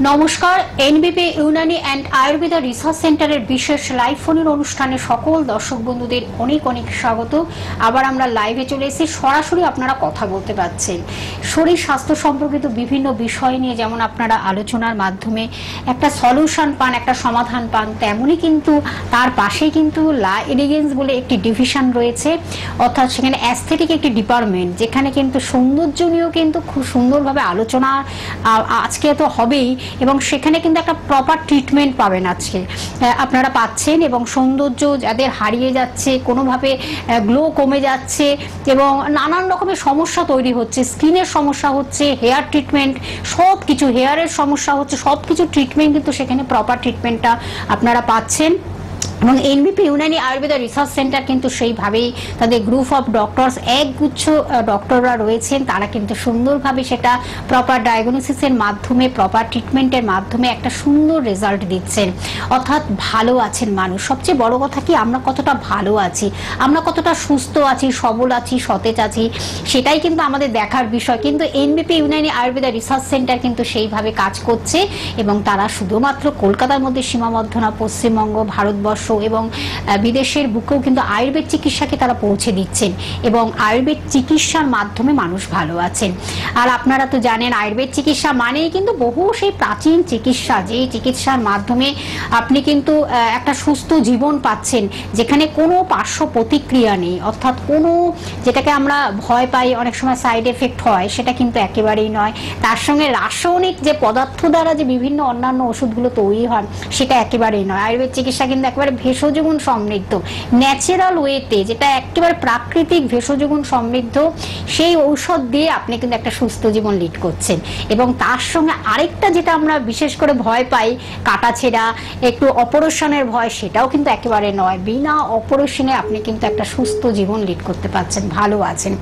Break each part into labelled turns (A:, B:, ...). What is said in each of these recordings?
A: নমস্কার, এনবিপি Unani and Ayurveda research সেন্টারের বিশেষ লাইভ ফোনের অনুষ্ঠানে সকল দর্শক বন্ধুদের অনেক অনেক স্বাগত। আবার আমরা লাইভে চলে এসেছি, সরাসরি আপনারা কথা বলতে পারছেন শরীর স্বাস্থ্য সম্পর্কিত বিভিন্ন বিষয় নিয়ে। যেমন আপনারা আলোচনার মাধ্যমে একটা সলিউশন পান, একটা সমাধান পান, তেমনই কিন্তু তার পাশেই কিন্তু লা এলিগেন্স বলে একটি ডিভিশন রয়েছে, অর্থাৎ সেখানে অ্যাস্থেটিক একটি ডিপার্টমেন্ট, যেখানে কিন্তু সৌন্দর্য নিয়েও কিন্তু খুব সুন্দরভাবে আলোচনা আজকে তো হবেই, এবং সেখানে কিন্তু একটা প্রপার ট্রিটমেন্ট পাবেন আজকে আপনারা পাচ্ছেন। এবং সৌন্দর্য যাদের হারিয়ে যাচ্ছে, কোনোভাবে গ্লো কমে যাচ্ছে এবং নানান রকমের সমস্যা তৈরি হচ্ছে, স্কিনের সমস্যা হচ্ছে, হেয়ার ট্রিটমেন্ট, সব কিছু, হেয়ারের সমস্যা হচ্ছে, সব কিছু ট্রিটমেন্ট কিন্তু সেখানে প্রপার ট্রিটমেন্টটা আপনারা পাচ্ছেন। এবং এনবিপি ইউনানি আয়ুর্বেদা রিসার্চ সেন্টার কিন্তু সেইভাবেই তাদের গ্রুপ অফ ডক্টরস, একগুচ্ছ ডক্টররা রয়েছেন, তারা কিন্তু সুন্দরভাবে সেটা প্রপার ডায়াগনোসিসের মাধ্যমে, প্রপার ট্রিটমেন্টের মাধ্যমে একটা সুন্দর রেজাল্ট দিচ্ছেন। অর্থাৎ ভালো আছেন মানুষ। সবচেয়ে বড় কথা কি, আমরা কতটা ভালো আছি, আমরা কতটা সুস্থ আছি, সবল আছি, সতেজ আছি, সেটাই কিন্তু আমাদের দেখার বিষয়। কিন্তু এনবিপি ইউনানি আয়ুর্বেদা রিসার্চ সেন্টার কিন্তু সেইভাবে কাজ করছে, এবং তারা শুধুমাত্র কলকাতার মধ্যে সীমাবদ্ধ না, পশ্চিমবঙ্গ, ভারতবর্ষ এবং বিদেশের বুকেও কিন্তু আয়ুর্বেদ চিকিৎসাকে তারা পৌঁছে দিচ্ছেন, এবং আয়ুর্বেদ চিকিৎসার মাধ্যমে মানুষ ভালো আছেন। আর আপনারা তো জানেন, আয়ুর্বেদ চিকিৎসা মানেই কিন্তু বহু সেই প্রাচীন চিকিৎসা, যেই চিকিৎসার মাধ্যমে আপনি কিন্তু একটা সুস্থ জীবন পাচ্ছেন, যেখানে কোনো পার্শ্ব প্রতিক্রিয়া নেই, অর্থাৎ কোনো যেটাকে আমরা ভয় পাই, অনেক সময় সাইড এফেক্ট হয়, সেটা কিন্তু একেবারেই নয়। তার সঙ্গে রাসায়নিক যে পদার্থ দ্বারা যে বিভিন্ন অন্যান্য ওষুধগুলো তৈরি হয়, সেটা একেবারেই নয়। আয়ুর্বেদ চিকিৎসা কিন্তু একেবারে ভেষজ গুণ সমৃদ্ধ, ন্যাচারাল ওয়েতে, যেটা একেবারে প্রাকৃতিক ভেষজ গুণ সমৃদ্ধ, সেই ঔষধ দিয়ে আপনি কিন্তু একটা সুস্থ জীবন লিড করছেন। এবং তার সঙ্গে আরেকটা যেটা আমরা বিশেষ করে ভয় পাই, কাটাছেঁড়া, একটু অপারেশনের ভয়, সেটাও কিন্তু একেবারে নয়। বিনা অপারেশনে আপনি কিন্তু একটা সুস্থ জীবন লিড করতে পারছেন, ভালো আছেন।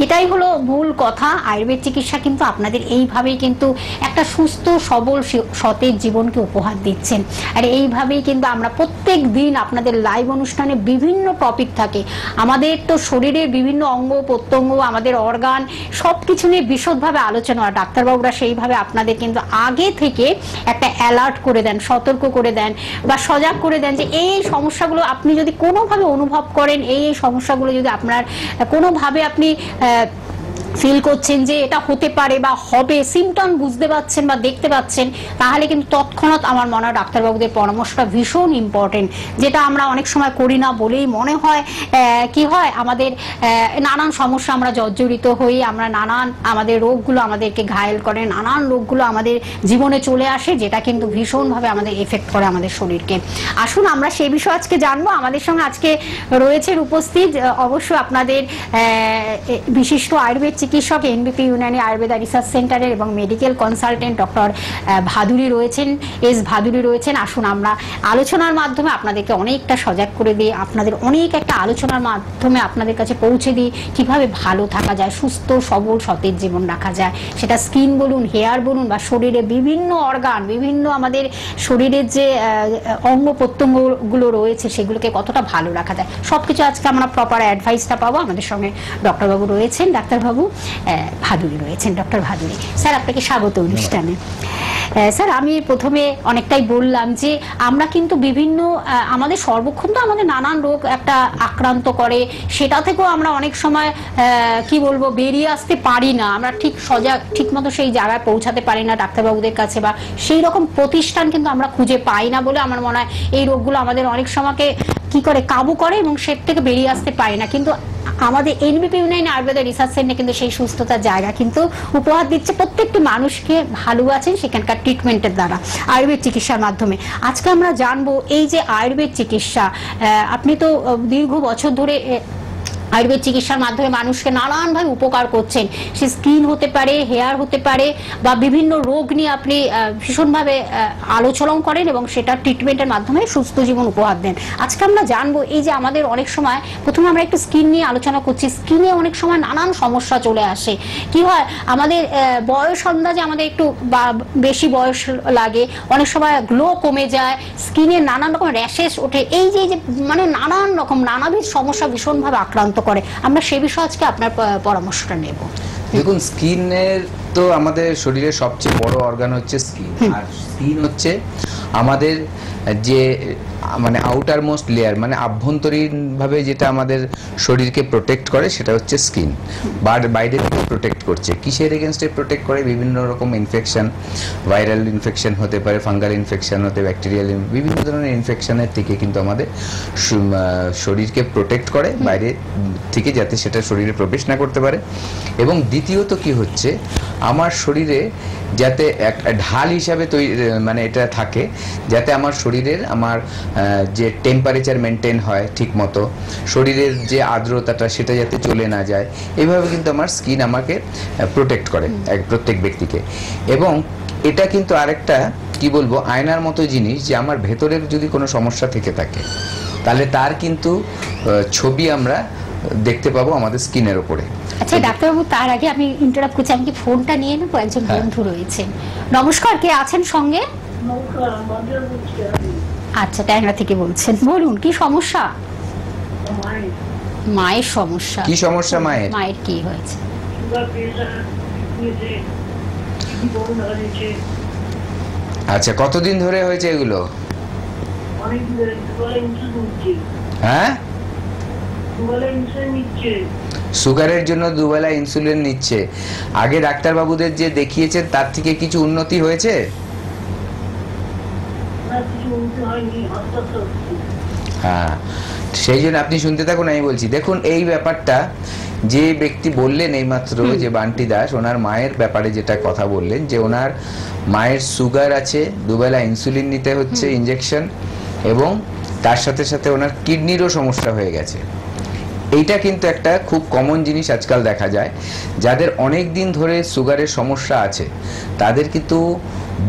A: এটাই হলো মূল কথা। আয়ুর্বেদ চিকিৎসা কিন্তু আপনাদের এইভাবেই কিন্তু একটা সুস্থ সবল সতেজ জীবনকে উপহার দিচ্ছেন। আর এইভাবেই কিন্তু আমরা প্রত্যেক দিন আপনাদের লাইভ অনুষ্ঠানে বিভিন্ন টপিক থাকে। আমাদের তো শরীরের বিভিন্ন অঙ্গ প্রত্যঙ্গ, আমাদের অর্গান, সব কিছু নিয়ে বিশদভাবে আলোচনা হয়। ডাক্তারবাবুরা সেইভাবে আপনাদের কিন্তু আগে থেকে একটা অ্যালার্ট করে দেন, সতর্ক করে দেন বা সজাগ করে দেন, যে এই সমস্যাগুলো আপনি যদি কোনোভাবে অনুভব করেন, এই সমস্যাগুলো যদি আপনার কোনোভাবে আপনি ফিল করছেন যে এটা হতে পারে বা হবে, সিমটম বুঝতে পাচ্ছেন বা দেখতে পাচ্ছেন, তাহলে কিন্তু তৎক্ষণাৎ আমার মনে হয় ডাক্তারবাবুদের পরামর্শটা ভীষণ ইম্পর্টেন্ট, যেটা আমরা অনেক সময় করি না বলেই মনে হয় কি হয়, আমাদের নানান সমস্যা আমরা জর্জরিত হই, আমরা নানান আমাদের রোগগুলো আমাদেরকে ঘায়েল করে, নানান রোগগুলো আমাদের জীবনে চলে আসে, যেটা কিন্তু ভীষণভাবে আমাদের এফেক্ট করে আমাদের শরীরকে। আসুন আমরা সেই বিষয়ে আজকে জানবো। আমাদের সঙ্গে আজকে রয়েছেন উপস্থিত অবশ্যই আপনাদের বিশিষ্ট আয়ুর্বেদ চিকিৎসক, এনবিপি ইউনানি আয়ুর্বেদা রিসার্চ সেন্টারের এবং মেডিকেল কনসালটেন্ট ডক্টর ভাদুরী রয়েছেন, এস ভাদুরী রয়েছেন। আসুন আমরা আলোচনার মাধ্যমে আপনাদেরকে অনেকটা সজাগ করে দিই, আপনাদের অনেক একটা আলোচনার মাধ্যমে আপনাদের কাছে পৌঁছে দিই কিভাবে ভালো থাকা যায়, সুস্থ সবল সতেজ জীবন রাখা যায়। সেটা স্কিন বলুন, হেয়ার বলুন, বা শরীরে বিভিন্ন অর্গান, বিভিন্ন আমাদের শরীরের যে অঙ্গ প্রত্যঙ্গগুলো রয়েছে, সেগুলোকে কতটা ভালো রাখা যায়, সবকিছু আজকে আমরা প্রপার অ্যাডভাইসটা পাবো। আমাদের সঙ্গে ডক্টরবাবু রয়েছেন, ডাক্তারবাবু ভাদুরী রয়েছেন, ডক্টর ভাদুরী স্যার, আপনাকে স্বাগত অনুষ্ঠানে। স্যার, আমি প্রথমে অনেকটাই বললাম যে আমরা কিন্তু বিভিন্ন আমাদের সর্বক্ষণ তো আমাদের নানান রোগ একটা আক্রান্ত করে, সেটা থেকেও আমরা অনেক সময় কি বলবো বেরিয়ে আসতে পারি না, আমরা ঠিক সজাগ ঠিক মতো সেই জায়গায় পৌঁছাতে পারি না ডাক্তারবাবুদের কাছে, বা সেই রকম প্রতিষ্ঠান কিন্তু আমরা খুঁজে পাই না বলে আমার মনে হয় এই রোগগুলো আমাদের অনেক সময়কে কি করে কাবু করে এবং সে থেকে বেরিয়ে আসতে পারি না। কিন্তু আমাদের এনবিপি ইউনানি আয়ুর্বেদা রিসার্চ সেন্টার কিন্তু সেই সুস্থতার জায়গা কিন্তু উপহার দিচ্ছে, প্রত্যেকটি মানুষকে ভালো আছেন সেখানকার ট্রিটমেন্টের দ্বারা, আয়ুর্বেদ চিকিৎসার মাধ্যমে। আজকে আমরা জানবো এই যে আয়ুর্বেদ চিকিৎসা, আপনি তো দীর্ঘ বছর ধরে আয়ুর্বেদ চিকিৎসার মাধ্যমে মানুষকে নানানভাবে উপকার করছেন, সে স্কিন হতে পারে, হেয়ার হতে পারে, বা বিভিন্ন রোগ নিয়ে আপনি ভীষণভাবে আলোচনা করেন এবং সেটা ট্রিটমেন্টের মাধ্যমে সুস্থ জীবন উপহার দেন। আজকে আমরা জানবো এই যে আমাদের অনেক সময়, প্রথমে আমরা একটু স্কিন নিয়ে আলোচনা করছি, স্কিনে অনেক সময় নানান সমস্যা চলে আসে। কি হয়, আমাদের বয়স আন্দাজে আমাদের একটু বেশি বয়স লাগে, অনেক সময় গ্লো কমে যায়, স্কিনে নানান রকম র্যাশেস ওঠে, এই যে মানে নানান রকম নানাবিধ সমস্যা ভীষণভাবে আক্রান্ত করে। আমরা সে বিষয়ে আজকে আপনার পরামর্শটা নেব।
B: দেখুন, স্কিনের তো আমাদের শরীরের সবচেয়ে বড় অর্গান হচ্ছে স্কিন, আর স্কিন হচ্ছে আমাদের যে মানে আউটার মোস্ট লেয়ার, মানে আভ্যন্তরীণভাবে যেটা আমাদের শরীরকে প্রোটেক্ট করে সেটা হচ্ছে স্কিন। বাইরে থেকে প্রোটেক্ট করছে, কিসের এগেনস্টে প্রোটেক্ট করে? বিভিন্ন রকম ইনফেকশন, ভাইরাল ইনফেকশন হতে পারে, ফাঙ্গাল ইনফেকশন হতে, ব্যাকটেরিয়াল, বিভিন্ন ধরনের ইনফেকশনের থেকে কিন্তু আমাদের শরীরকে প্রোটেক্ট করে বাইরে থেকে, যাতে সেটা শরীরে প্রবেশ না করতে পারে। এবং দ্বিতীয়ত কি হচ্ছে, আমার শরীরে যাতে একটা ঢাল হিসাবে তৈরি, মানে এটা থাকে যাতে আমার শরীরের আমার যে টেম্পারেচার মেনটেন হয় ঠিক মতো, শরীরের যে আর্দ্রতাটা সেটা যাতে চলে না যায়, এইভাবে কিন্তু আমার স্কিন আমাকে প্রোটেক্ট করে প্রত্যেক ব্যক্তিকে। এবং এটা কিন্তু আরেকটা কি বলবো, আয়নার মতো জিনিস, যে আমার ভেতরের যদি কোনো সমস্যা থেকে থাকে তাহলে তার কিন্তু ছবি আমরা দেখতে পাবো আমাদের স্কিনের উপরে।
A: আচ্ছা ডাক্তারবাবু, তার আগে আমি ইন্টারাপ্ট করছি, আমি কি ফোনটা নিয়ে নেবো? একজন বন্ধু রয়েছেন। নমস্কার, কে আছেন সঙ্গে? আচ্ছা, ট্যাংরা থেকে বলছেন, বলুন কি সমস্যা? মায়ের সমস্যা।
B: কি সমস্যা মায়ের?
A: মায়ের কি হয়েছে?
B: আচ্ছা, কতদিন ধরে হয়েছে এগুলো? হ্যাঁ, সুগারের জন্য দুবেলা ইনসুলিন নিচ্ছে। আগে ডাক্তারবাবুদের যে দেখিয়েছেন তার থেকে কিছু উন্নতি হয়েছে? হ্যাঁ, সেই জন্য আপনি শুনতে থাকুন, আমি বলছি। দেখুন, এই ব্যাপারটা যে ব্যক্তি বললেন এইমাত্র, যে বান্টি দাস, ওনার মায়ের ব্যাপারে যেটা কথা বললেন, যে ওনার মায়ের সুগার আছে, দুবেলা ইনসুলিন নিতে হচ্ছে, ইনজেকশন, এবং তার সাথে সাথে ওনার কিডনিরও সমস্যা হয়ে গেছে। এইটা কিন্তু একটা খুব কমন জিনিস আজকাল দেখা যায়। যাদের অনেক দিন ধরে সুগারের সমস্যা আছে তাদের কিন্তু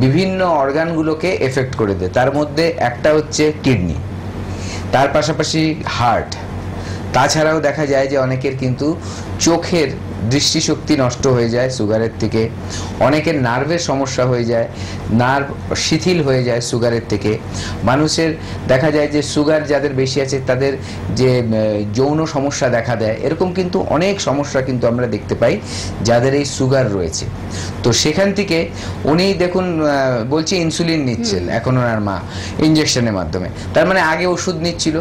B: বিভিন্ন অর্গানগুলোকে এফেক্ট করে দেয়। তার মধ্যে একটা হচ্ছে কিডনি, তার পাশাপাশি হার্ট, তাছাড়াও দেখা যায় যে অনেকের কিন্তু চোখের দৃষ্টিশক্তি নষ্ট হয়ে যায় সুগারের থেকে, অনেকের নার্ভের সমস্যা হয়ে যায়, নার্ভ শিথিল হয়ে যায় সুগারের থেকে। মানুষের দেখা যায় যে সুগার যাদের বেশি আছে তাদের যে যৌন সমস্যা দেখা দেয়, এরকম কিন্তু অনেক সমস্যা কিন্তু আমরা দেখতে পাই যাদের এই সুগার রয়েছে। তো সেখান থেকে উনি দেখুন বলছি ইনসুলিন নিচ্ছেন এখন ওনার মা ইনজেকশনের মাধ্যমে। তার মানে আগে ওষুধ নিচ্ছিল,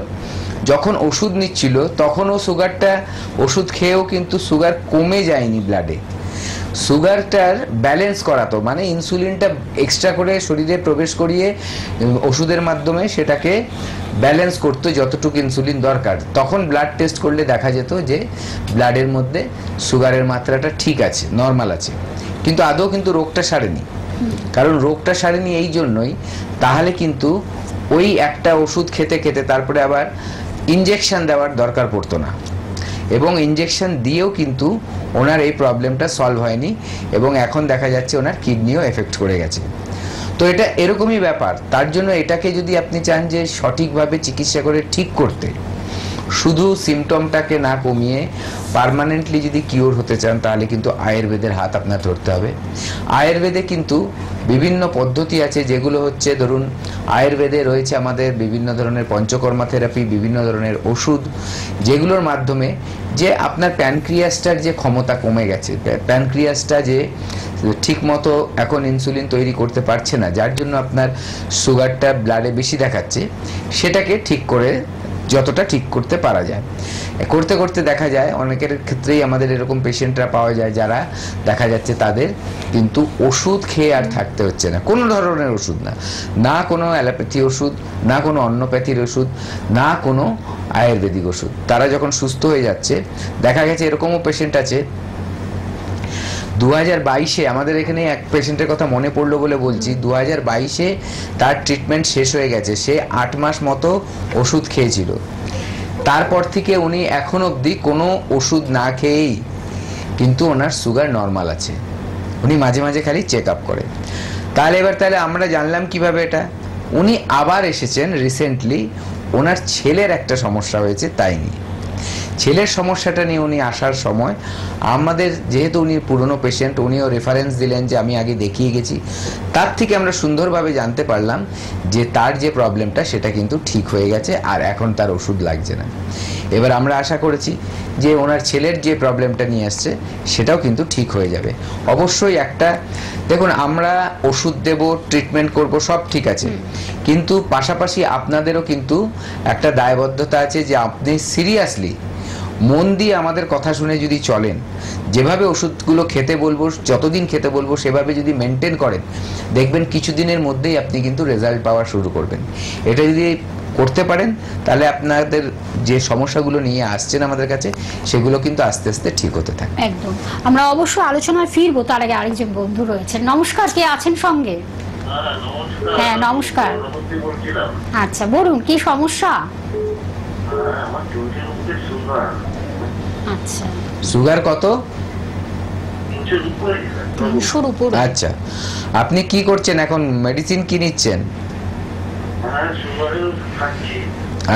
B: যখন ওষুধ নিচ্ছিল তখনও সুগারটা, ওষুধ খেয়েও কিন্তু সুগার কমে যায়নি ব্লাডে, সুগারটার ব্যালেন্স করাতো, মানে ইনসুলিনটা এক্সট্রা করে শরীরে প্রবেশ করিয়ে ওষুধের মাধ্যমে সেটাকে ব্যালেন্স করতো যতটুকু ইনসুলিন দরকার। তখন ব্লাড টেস্ট করলে দেখা যেত যে ব্লাডের মধ্যে সুগারের মাত্রাটা ঠিক আছে, নর্মাল আছে, কিন্তু আদৌ কিন্তু রোগটা সারেনি। কারণ রোগটা সারেনি এই জন্যই, তাহলে কিন্তু ওই একটা ওষুধ খেতে খেতে তারপরে আবার ইনজেকশন দেওয়ার দরকার পড়তো না, এবং ইনজেকশন দিয়েও কিন্তু ওনার এই প্রবলেমটা সলভ হয়নি, এবং এখন দেখা যাচ্ছে ওনার কিডনিও এফেক্ট করে গেছে। তো এটা এরকমই ব্যাপার। তার জন্য এটাকে যদি আপনি চান যে সঠিকভাবে চিকিৎসা করে ঠিক করতে, শুধু সিমটমটাকে না কমিয়ে পার্মানেন্টলি যদি কিওর হতে চান, তাহলে কিন্তু আয়ুর্বেদের হাত আপনার ধরতে হবে। আয়ুর্বেদে কিন্তু বিভিন্ন পদ্ধতি আছে, যেগুলো হচ্ছে ধরুন আয়ুর্বেদে রয়েছে আমাদের বিভিন্ন ধরনের পঞ্চকর্মা থেরাপি, বিভিন্ন ধরনের ওষুধ, যেগুলোর মাধ্যমে যে আপনার প্যানক্রিয়াসটার যে ক্ষমতা কমে গেছে, প্যানক্রিয়াসটা যে ঠিক মতো এখন ইনসুলিন তৈরি করতে পারছে না, যার জন্য আপনার সুগারটা ব্লাডে বেশি দেখাচ্ছে, সেটাকে ঠিক করে যতটা ঠিক করতে পারা যায়, করতে করতে দেখা যায় অনেকের ক্ষেত্রেই আমাদের এরকম পেশেন্টরা পাওয়া যায় যারা দেখা যাচ্ছে তাদের কিন্তু ওষুধ খেয়ে আর থাকতে হচ্ছে না, কোনো ধরনের ওষুধ না, না কোনো অ্যালোপ্যাথি ওষুধ, না কোনো অন্যপ্যাথির ওষুধ, না কোনো আয়ুর্বেদিক ওষুধ। তারা যখন সুস্থ হয়ে যাচ্ছে, দেখা গেছে এরকমও পেশেন্ট আছে 2022-এ আমাদের এখানে এক পেশেন্টের কথা মনে পড়লো বলে বলছি, 2022-এ তার ট্রিটমেন্ট শেষ হয়ে গেছে, সে 8 মাস মতো ওষুধ খেয়েছিল, তারপর থেকে উনি এখন অবধি কোনো ওষুধ না খেয়েই কিন্তু ওনার সুগার নর্মাল আছে, উনি মাঝে মাঝে খালি চেক আপ করে। তাহলে আমরা জানলাম কিভাবে এটা? উনি আবার এসেছেন রিসেন্টলি, ওনার ছেলের একটা সমস্যা হয়েছে তাই নিয়ে। ছেলের সমস্যাটা নিয়ে উনি আসার সময় আমাদের যেহেতু উনি পুরনো পেশেন্ট, উনিও রেফারেন্স দিলেন যে আমি আগে দেখিয়ে গেছি, তার থেকে আমরা সুন্দরভাবে জানতে পারলাম যে তার যে প্রবলেমটা সেটা কিন্তু ঠিক হয়ে গেছে আর এখন তার ওষুধ লাগছে না। এবার আমরা আশা করেছি যে ওনার ছেলের যে প্রবলেমটা নিয়ে আসছে সেটাও কিন্তু ঠিক হয়ে যাবে। অবশ্যই একটা দেখুন, আমরা ওষুধ দেব, ট্রিটমেন্ট করব, সব ঠিক আছে, কিন্তু পাশাপাশি আপনাদেরও কিন্তু একটা দায়বদ্ধতা আছে যে আপনি সিরিয়াসলি মন দিয়ে আমাদের কথা শুনে যদি চলেন, যেভাবে ওষুধগুলো খেতে বলবো, যতদিন খেতে বলবো সেভাবে যদি মেনটেন করেন, দেখবেন কিছুদিনের মধ্যেই আপনি কিন্তু রেজাল্ট পাওয়া শুরু করবেন। এটা যদি করতে পারেন তাহলে আপনাদের যে সমস্যাগুলো নিয়ে আসছেন আমাদের কাছে সেগুলো কিন্তু আস্তে আস্তে ঠিক হতে থাকে।
A: একদম, আমরা অবশ্যই আলোচনায় ফিরবো, তার আগে আরেকজন বন্ধু রয়েছেন। নমস্কার, কে আছেন সঙ্গে? হ্যাঁ নমস্কার। আচ্ছা বলুন, কি সমস্যা? আচ্ছা,
B: সুগার কত?
A: 300-র উপরে।
B: আচ্ছা, আপনি কি করছেন এখন? মেডিসিন কি নিচ্ছেন?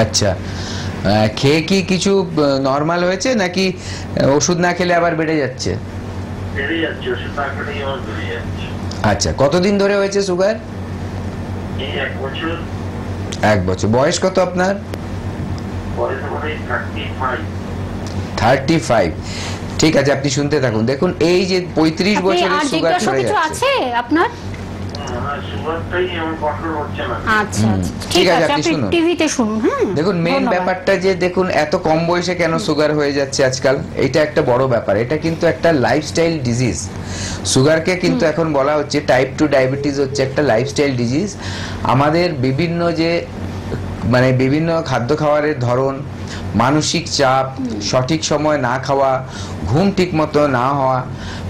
B: আচ্ছা, খেয়ে কি কিছু নরমাল হয়েছে নাকি ওষুধ না খেলে আবার বেড়ে যাচ্ছে? আচ্ছা, কতদিন ধরে হয়েছে সুগার? 1 বছর। বয়স কত আপনার? 35। ঠিক আছে, আপনি শুনতে থাকুন। দেখুন, এই যে 35 বছরের সুগার চলে যাচ্ছে
A: আছে আপনার? আচ্ছা ঠিক আছে, আপনি টিভিতে শুনুন।
B: দেখুন, মেইন ব্যাপারটা যে দেখুন এত কম বয়সে কেন সুগার হয়ে যাচ্ছে আজকাল, এটা একটা বড় ব্যাপার। এটা কিন্তু একটা লাইফস্টাইল ডিজিজ। সুগারকে কিন্তু এখন বলা হচ্ছে টাইপ 2 ডায়াবেটিস হচ্ছে একটা লাইফস্টাইল ডিজিজ। আমাদের বিভিন্ন যে বিভিন্ন খাদ্য খাবারের ধরন, মানসিক চাপ, সঠিক সময় না খাওয়া, ঘুম ঠিক মতো না হওয়া,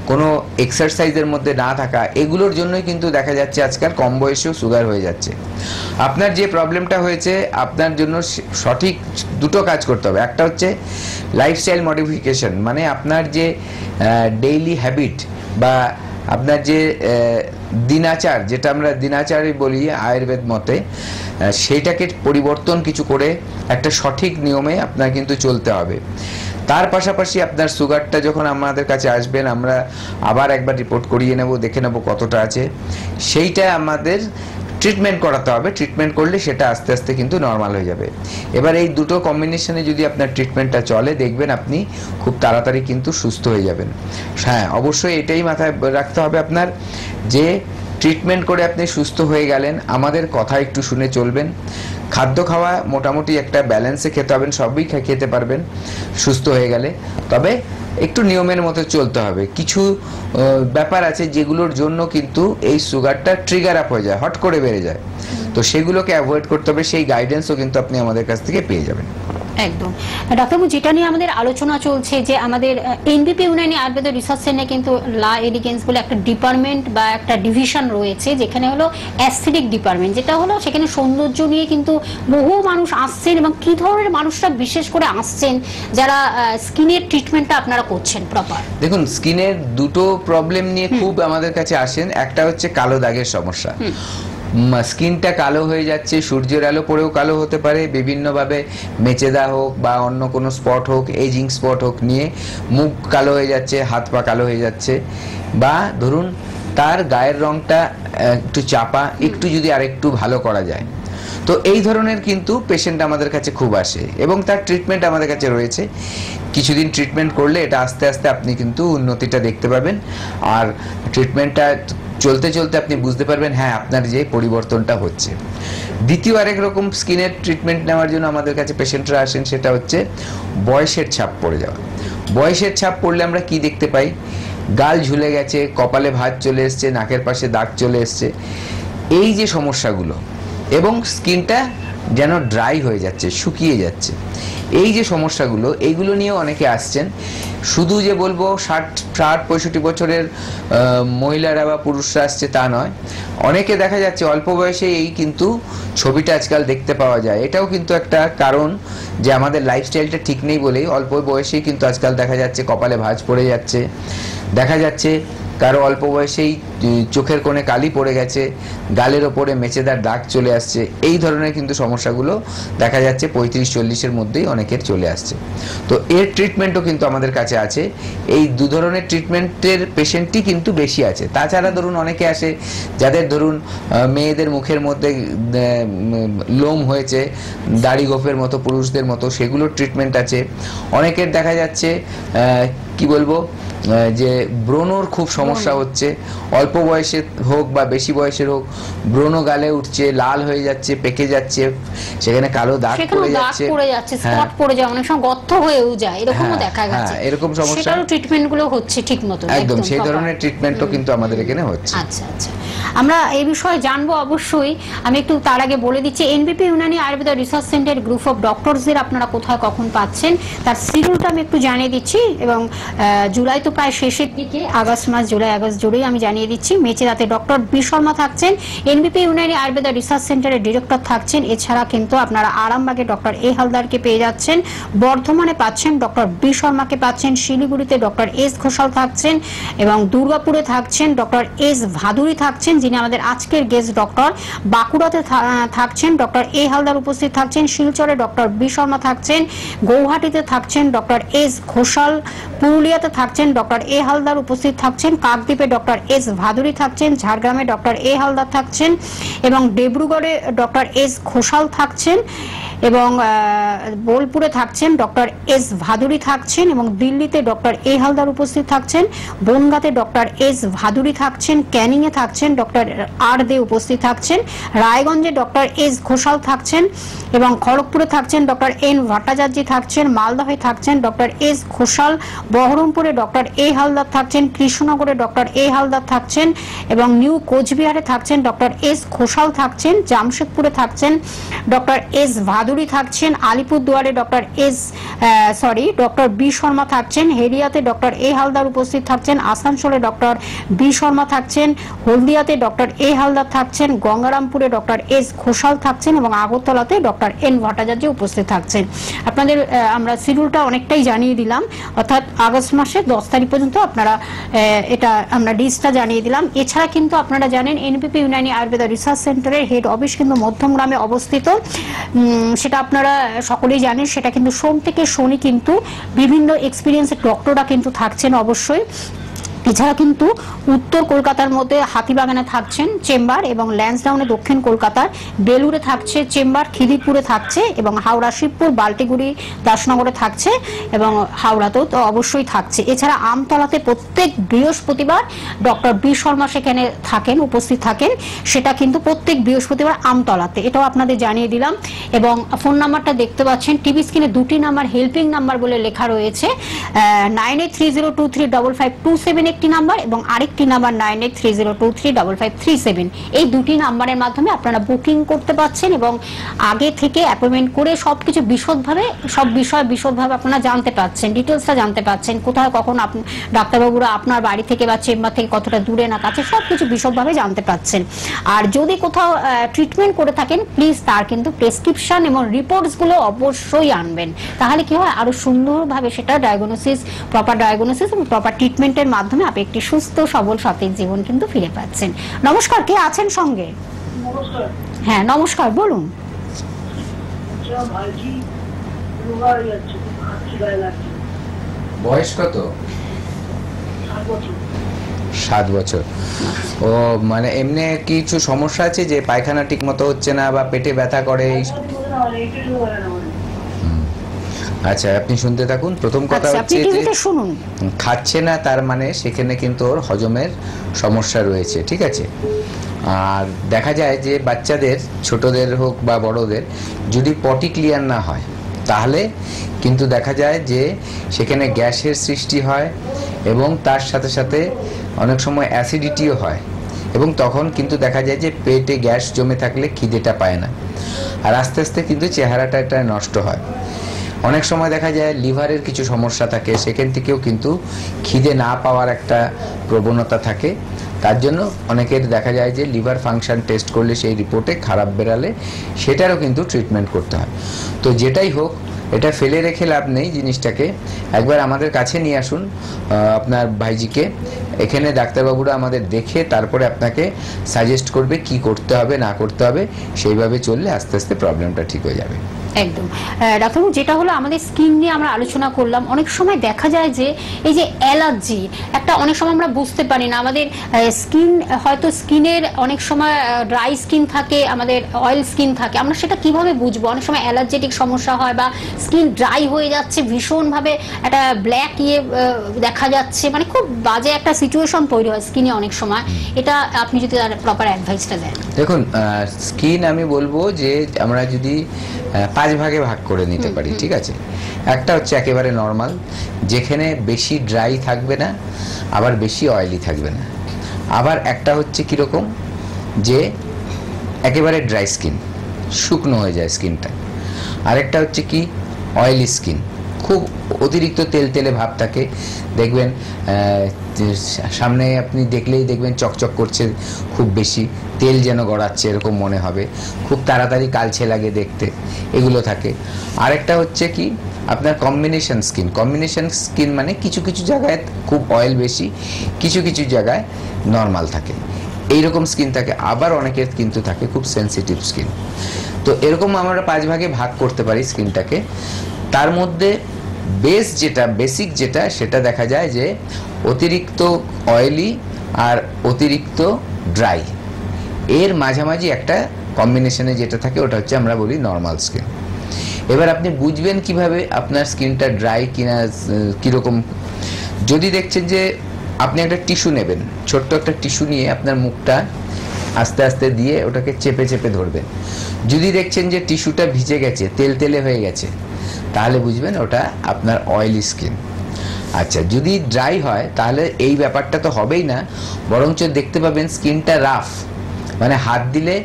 B: কোনো এক্সারসাইজের মধ্যে না থাকা, এগুলোর জন্যই কিন্তু দেখা যাচ্ছে আজকাল কম বয়সেও সুগার হয়ে যাচ্ছে। আপনার যে প্রবলেমটা হয়েছে, আপনার জন্য সঠিক দুটো কাজ করতে হবে। একটা হচ্ছে লাইফস্টাইল মডিফিকেশন, মানে আপনার যে ডেইলি হ্যাবিট বা আপনার যে দিনাচার, যেটা আমরা দিনাচারই বলি আয়ুর্বেদ মতে, সেইটাকে পরিবর্তন কিছু করে একটা সঠিক নিয়মে আপনার কিন্তু চলতে হবে। তার পাশাপাশি আপনার সুগারটা যখন আমাদের কাছে আসবেন, আমরা আবার একবার রিপোর্ট করিয়ে নেব, দেখে নেব কতটা আছে, সেইটা আমাদের ট্রিটমেন্ট করাতে হবে। ট্রিটমেন্ট করলে সেটা আস্তে আস্তে কিন্তু নর্মাল হয়ে যাবে। এবার এই দুটো কম্বিনেশনে যদি আপনার ট্রিটমেন্টটা চলে, দেখবেন আপনি খুব তাড়াতাড়ি কিন্তু সুস্থ হয়ে যাবেন। হ্যাঁ, অবশ্যই এটাই মাথায় রাখতে হবে আপনার, যে ট্রিটমেন্ট করে আপনি সুস্থ হয়ে গেলেন, আমাদের কথা একটু শুনে চলবেন। খাদ্য খাওয়া মোটামুটি একটা ব্যালেন্সে খেতে হবেন, সবই খেতে পারবেন সুস্থ হয়ে গেলে, তবে একটু নিয়মের মতো চলতে হবে। কিছু ব্যাপার আছে যেগুলোর জন্য কিন্তু এই সুগারটা ট্রিগার আপ হয়ে যায়, হট করে বেড়ে যায়, তো সেগুলোকে অ্যাভয়েড করতে হবে। সেই গাইডেন্সও কিন্তু আপনি আমাদের কাছ থেকে পেয়ে যাবেন।
A: একদম ডাক্তারবাবু, যেটা নিয়ে আমাদের আলোচনা চলছে যে আমাদের এনবিপি ইউনানি আয়ুর্বেদ রিসার্চ সেন্টারে কিন্তু লা এলিগেন্স বলে একটা ডিপার্টমেন্ট বা একটা ডিভিশন রয়েছে, যেখানে হলো অ্যাস্থেটিক ডিপার্টমেন্ট, যেটা হলো সেখানে সৌন্দর্য নিয়ে কিন্তু বহু মানুষ আসছেন। এবং কি ধরনের মানুষরা বিশেষ করে আসছেন যারা স্কিনের ট্রিটমেন্টটা আপনারা করছেন প্রপার?
B: দেখুন, স্কিনের দুটো প্রবলেম নিয়ে খুব আমাদের কাছে আসেন। একটা হচ্ছে কালো দাগের সমস্যা, স্কিনটা কালো হয়ে যাচ্ছে, সূর্যের আলো পড়েও কালো হতে পারে, বিভিন্নভাবে মেচেদা হোক বা অন্য কোনো স্পট হোক, এজিং স্পট হোক নিয়ে মুখ কালো হয়ে যাচ্ছে, হাত পা কালো হয়ে যাচ্ছে, বা ধরুন তার গায়ের রংটা একটু চাপা, একটু যদি আর একটু ভালো করা যায়, তো এই ধরনের কিন্তু পেশেন্ট আমাদের কাছে খুব আসে এবং তার ট্রিটমেন্ট আমাদের কাছে রয়েছে। কিছুদিন ট্রিটমেন্ট করলে এটা আস্তে আস্তে আপনি কিন্তু উন্নতিটা দেখতে পাবেন, আর ট্রিটমেন্টটা চলতে চলতে আপনি বুঝতে পারবেন হ্যাঁ আপনার যে পরিবর্তনটা হচ্ছে। দ্বিতীয় আরেক রকম স্কিনের ট্রিটমেন্ট নেওয়ার জন্য আমাদের কাছে পেশেন্টরা আসেন, সেটা হচ্ছে বয়সের ছাপ পড়ে যাওয়া। বয়সের ছাপ পড়লে আমরা কি দেখতে পাই? গাল ঝুলে গেছে, কপালে ভাঁজ চলে এসছে, নাকের পাশে দাগ চলে এসছে, এই যে সমস্যাগুলো, এবং স্কিনটা যেন ড্রাই হয়ে যাচ্ছে, শুকিয়ে যাচ্ছে, এই যে সমস্যাগুলো, এইগুলো নিয়ে অনেকে আসছেন। শুধু যে বলবো 60-65 বছরের মহিলারা বা পুরুষরা আসছে তা নয়, অনেকে দেখা যাচ্ছে অল্প বয়সে এই কিন্তু ছবিটা আজকাল দেখতে পাওয়া যায়। এটাও কিন্তু একটা কারণ যে আমাদের লাইফস্টাইলটা ঠিক নেই বলেই অল্প বয়সেই কিন্তু আজকাল দেখা যাচ্ছে কপালে ভাঁজ পড়ে যাচ্ছে, দেখা যাচ্ছে কারো অল্প বয়সেই চোখের কোণে কালি পড়ে গেছে, গালের ওপরে মেচেদার দাগ চলে আসছে, এই ধরনের কিন্তু সমস্যাগুলো দেখা যাচ্ছে 35-40-এর মধ্যেই অনেকের চলে আসছে। তো এর ট্রিটমেন্টও কিন্তু আমাদের কাছে আছে। এই দু ধরনের ট্রিটমেন্টের পেশেন্টই কিন্তু বেশি আছে। তাছাড়া ধরুন অনেকে আসে যাদের ধরুন মেয়েদের মুখের মধ্যে লোম হয়েছে দাড়ি গোফের মতো, পুরুষদের মতো, সেগুলোর ট্রিটমেন্ট আছে। অনেকের দেখা যাচ্ছে কি বলবো যে ব্রণর খুব সমস্যা হচ্ছে, অল্প বয়সে হোক বা বেশি বয়সের হোক, ব্রণ গালে উঠছে, লাল হয়ে যাচ্ছে, পেকে যাচ্ছে, সেখানে কালো দাগ পড়ে যাচ্ছে,
A: স্পট পড়ে যায়, অনেক সময় গর্ত হয়েও যায়, এরকমও দেখা গেছে।
B: এরকম সমস্যা,
A: সেটারও ট্রিটমেন্ট গুলো হচ্ছে ঠিকমতো?
B: একদম সেই ধরনের ট্রিটমেন্টও কিন্তু আমাদের এখানে হচ্ছে।
A: আচ্ছা আচ্ছা, আমরা এই বিষয়ে জানবো অবশ্যই। আমি একটু তার আগে বলে দিচ্ছি, NBP Unani Ayurveda research centre group of ডক্টরসদের আপনারা কোথায় কখন পাচ্ছেন তার শিডিউলটা আমি একটু জানিয়ে দিচ্ছি। এবং জুলাই তো প্রায় শেষের দিকে, আগস্ট মাস, জুলাই আগস্ট জুড়েই আমি জানিয়ে দিচ্ছি। মেচেদাতে ডক্টর বি শর্মা থাকছেন, এনবিপি ইউনানি আয়ুর্বেদা রিসার্চ সেন্টারের ডিরেক্টর থাকছেন। এছাড়া কিন্তু আপনারা আরামবাগে ডক্টর এ হালদারকে পেয়ে যাচ্ছেন, বর্ধমানে পাচ্ছেন ডক্টর বি শর্মাকে পাচ্ছেন, শিলিগুড়িতে ডক্টর এস ঘোষাল থাকছেন, এবং দুর্গাপুরে থাকছেন ডক্টর এস ভাদুরী থাকছেন, যিনি আমাদের আজকের গেস্ট ডক্টর। বাঁকুড়াতে থাকছেন ডক্টর এ হালদার উপস্থিত থাকছেন, শিলচরে ডক্টর বি শর্মা থাকছেন, গৌহাটিতে থাকছেন ডক্টর এস ঘোষাল, পুরুলিয়াতে থাকছেন ডক্টর এ হালদার উপস্থিত থাকছেন, কাকদ্বীপে ডক্টর এস ভাদুরী থাকছেন, ঝাড়গ্রামে ডক্টর এ হালদার থাকছেন, এবং ডিব্রুগড়ে ডক্টর এস ঘোষাল থাকছেন, এবং বোলপুরে থাকছেন ডক্টর এস ভাদুরী থাকছেন, এবং দিল্লিতে ডক্টর এ হালদার উপস্থিত থাকছেন, বনগাঁতে ডক্টর এস ভাদুরী থাকছেন, ক্যানিংয়ে থাকছেন ডক্টর আর দে উপস্থিত থাকছেন, রায়গঞ্জে ডক্টর এস ঘোষাল থাকছেন, এবং খড়গপুরে থাকছেন ডক্টর এন ভট্টাচার্য থাকছেন, মালদহে থাকছেন ডক্টর এস ঘোষাল, বহরমপুরে ডক্টর এ হালদার থাকছেন, কৃষ্ণনগরে ডক্টর এ হালদার থাকছেন, এবং নিউ কোচবিহারে থাকছেন ডক্টর এস ঘোষাল থাকছেন, জামশেদপুরে থাকছেন ডক্টর এস ভাদুরী থাকছেন, আলিপুরদুয়ারে ডক্টর ডক্টর বি শর্মা থাকছেন, হেরিয়াতে ডক্টর এ হালদার উপস্থিত থাকছেন, আসানসোলে ডক্টর বি শর্মা থাকছেন, হলদিয়াতে ডক্টর এ হালদার থাকছেন, গঙ্গারামপুরে ডক্টর এস ঘোষাল থাকছেন, এবং আগরতলাতে ডক্টর এন ভট্টাচার্য উপস্থিত থাকছেন। আপনাদের আমরা শিডিউলটা অনেকটাই জানিয়ে দিলাম, অর্থাৎ আগস্ট মাসের 10 তারিখ পর্যন্ত আপনারা এটা আমরা ডিসটা জানিয়ে দিলাম। এছাড়া কিন্তু আপনারা জানেন এনপিপি ইউনানি আয়ুর্বেদা রিসার্চ সেন্টারের হেড অফিস কিন্তু মধ্যমগ্রামে অবস্থিত, সেটা আপনারা সকলেই জানেন। সেটা কিন্তু সোম থেকে শনি কিন্তু বিভিন্ন এক্সপিরিয়েন্সের ডক্টররা কিন্তু থাকছেন অবশ্যই। এছাড়া কিন্তু উত্তর কলকাতার মধ্যে হাতিবাগানে থাকছেন চেম্বার, এবং ল্যান্সডাউনে দক্ষিণ কলকাতার বেলুড়ে থাকছে চেম্বার, খিদিরপুরে থাকছে, এবং হাওড়া শিবপুর, বাল্টিগুড়ি, দাসনগরে থাকছে, এবং হাওড়াতেও তো অবশ্যই থাকছে। এছাড়া আমতলাতে প্রত্যেক বৃহস্পতিবার ডক্টর বি শর্মা সেখানে থাকেন, উপস্থিত থাকেন, সেটা কিন্তু প্রত্যেক বৃহস্পতিবার আমতলাতে, এটাও আপনাদের জানিয়ে দিলাম। এবং ফোন নাম্বারটা দেখতে পাচ্ছেন টিভি স্ক্রিনে, দুটি নাম্বার হেল্পিং নাম্বার বলে লেখা রয়েছে, 9830235527 একটি নাম্বার, এবং আরেকটি নাম্বার 9830235537। এই দুটি নাম্বারের মাধ্যমে আপনারা বুকিং করতে পারছেন, এবং আগে থেকে অ্যাপয়েন্টমেন্ট করে সবকিছু বিশদভাবে, সব বিষয় বিশদভাবে আপনারা জানতে পারছেন, ডিটেলসটা জানতে পারছেন, কোথায় কখন ডাক্তারবাবুরা আপনার বাড়ি থেকে বা চেম্বার থেকে কতটা দূরে না কাছে, সবকিছু বিশদভাবে জানতে পারছেন। আর যদি কোথাও ট্রিটমেন্ট করে থাকেন, প্লিজ তার কিন্তু প্রেসক্রিপশন এবং রিপোর্টসগুলো অবশ্যই আনবেন, তাহলে কি হয় আরো সুন্দরভাবে সেটা ডায়াগনোসিস, প্রপার ডায়াগনোসিস এবং প্রপার ট্রিটমেন্টের মাধ্যমে আপনি একটি সুস্থ সবল সতেজ জীবন কিন্তু ফিরে পাচ্ছেন। নমস্কার, কে আছেন সঙ্গে? হ্যাঁ নমস্কার, বলুন।
B: বয়স কত? 7 বছর। ও মানে এমনি কিছু সমস্যা আছে যে পায়খানা ঠিক মতো হচ্ছে না বা পেটে ব্যথা করে? আচ্ছা, আপনি শুনতে থাকুন। প্রথম কথা হচ্ছে যে খাচ্ছে না, তার মানে সেখানে কিন্তু ওর হজমের সমস্যা রয়েছে, ঠিক আছে? আর দেখা যায় যে বাচ্চাদের, ছোটদের হোক বা বড়দের, যদি পটি ক্লিয়ার না হয় তাহলে কিন্তু দেখা যায় যে সেখানে গ্যাসের সৃষ্টি হয়, এবং তার সাথে সাথে অনেক সময় অ্যাসিডিটিও হয়, এবং তখন কিন্তু দেখা যায় যে পেটে গ্যাস জমে থাকলে খিদেটা পায় না, আর আস্তে আস্তে কিন্তু চেহারাটা একটা নষ্ট হয়। অনেক সময় দেখা যায় লিভারের কিছু সমস্যা থাকে, সেখান থেকেও কিন্তু খিদে না পাওয়ার একটা প্রবণতা থাকে। তার জন্য অনেকের দেখা যায় যে লিভার ফাংশন টেস্ট করলে সেই রিপোর্টে খারাপ বেরালে সেটারও কিন্তু ট্রিটমেন্ট করতে হয়। তো যেটাই হোক, এটা ফেলে রেখে লাভ নেই, জিনিসটাকে একবার আমাদের কাছে নিয়ে আসুন আপনার ভাইজিকে। এখানে ডাক্তারবাবুরা আমাদের দেখে তারপরে আপনাকে সাজেস্ট করবে কি করতে হবে না করতে হবে, সেইভাবে চললে আস্তে আস্তে প্রবলেমটা ঠিক হয়ে যাবে।
A: একদম ডাক্তারবাবু, যেটা হলো আমাদের স্কিন নিয়ে আমরা আলোচনা করলাম, অনেক সময় দেখা যায় যে এই যে অ্যালার্জি একটা, অনেক সময় আমরা বুঝতে পারি না আমাদের স্কিন, হয়তো স্কিনের অনেক সময় ড্রাই স্কিন থাকে, আমাদের অয়েল স্কিন থাকে, আমরা সেটা কিভাবে বুঝবো? অনেক সময় অ্যালার্জেটিক সমস্যা হয় বা স্কিন ড্রাই হয়ে যাচ্ছে, ভীষণভাবে একটা ব্ল্যাক দেখা যাচ্ছে, মানে খুব বাজে একটা সিচুয়েশন তৈরি হয় স্কিনে অনেক সময়। এটা আপনি যদি তার প্রপার অ্যাডভাইসটা দেন।
B: দেখুন, স্কিন আমি বলবো যে আমরা যদি 5 ভাগে ভাগ করে নিতে পারি, ঠিক আছে। একটা হচ্ছে একেবারে নর্মাল, যেখানে বেশি ড্রাই থাকবে না আবার বেশি অয়েলি থাকবে না। আবার একটা হচ্ছে কিরকম, যে একেবারে ড্রাই স্কিন, শুকনো হয়ে যায় স্কিনটা। আরেকটা হচ্ছে কি অয়েলি স্কিন, খুব অতিরিক্ত তেল তেলে ভাব থাকে, দেখবেন সামনে আপনি দেখলেই দেখবেন চকচক করছে, খুব বেশি তেল যেন গড়াচ্ছে এরকম মনে হবে, খুব তাড়াতাড়ি কালছে লাগে দেখতে, এগুলো থাকে। আরেকটা হচ্ছে কি আপনার কম্বিনেশন স্কিন। কম্বিনেশন স্কিন মানে কিছু কিছু জায়গায় খুব অয়েল বেশি, কিছু কিছু জায়গায় নর্মাল থাকে, এইরকম স্কিন থাকে। আবার অনেকের কিন্তু থাকে খুব সেন্সিটিভ স্কিন। তো এরকম আমরা 5 ভাগে ভাগ করতে পারি স্কিনটাকে। তার মধ্যে বেসিক যেটা সেটা দেখা যায় যে অতিরিক্ত অয়েলি আর অতিরিক্ত ড্রাই, এর মাঝামাঝি একটা কম্বিনেশনে যেটা থাকে ওটা হচ্ছে আমরা বলি নর্মাল স্কিন। এবার আপনি বুঝবেন কিভাবে আপনার স্কিনটা ড্রাই কিনা, কিরকম। যদি দেখছেন যে আপনি একটা টিস্যু নেবেন, ছোট্ট একটা টিস্যু নিয়ে আপনার মুখটা আস্তে আস্তে দিয়ে ওটাকে চেপে চেপে ধরবেন। যদি দেখছেন যে টিস্যুটা ভিজে গেছে, তেল তেলে হয়ে গেছে, তাহলে বুঝবেন ওটা আপনার অয়েলি স্কিন। আচ্ছা, যদি ড্রাই হয় তাহলে এই ব্যাপারটা তো হবেই না, বরঞ্চ দেখতে পাবেন স্কিনটা রাফ, মানে হাত দিলে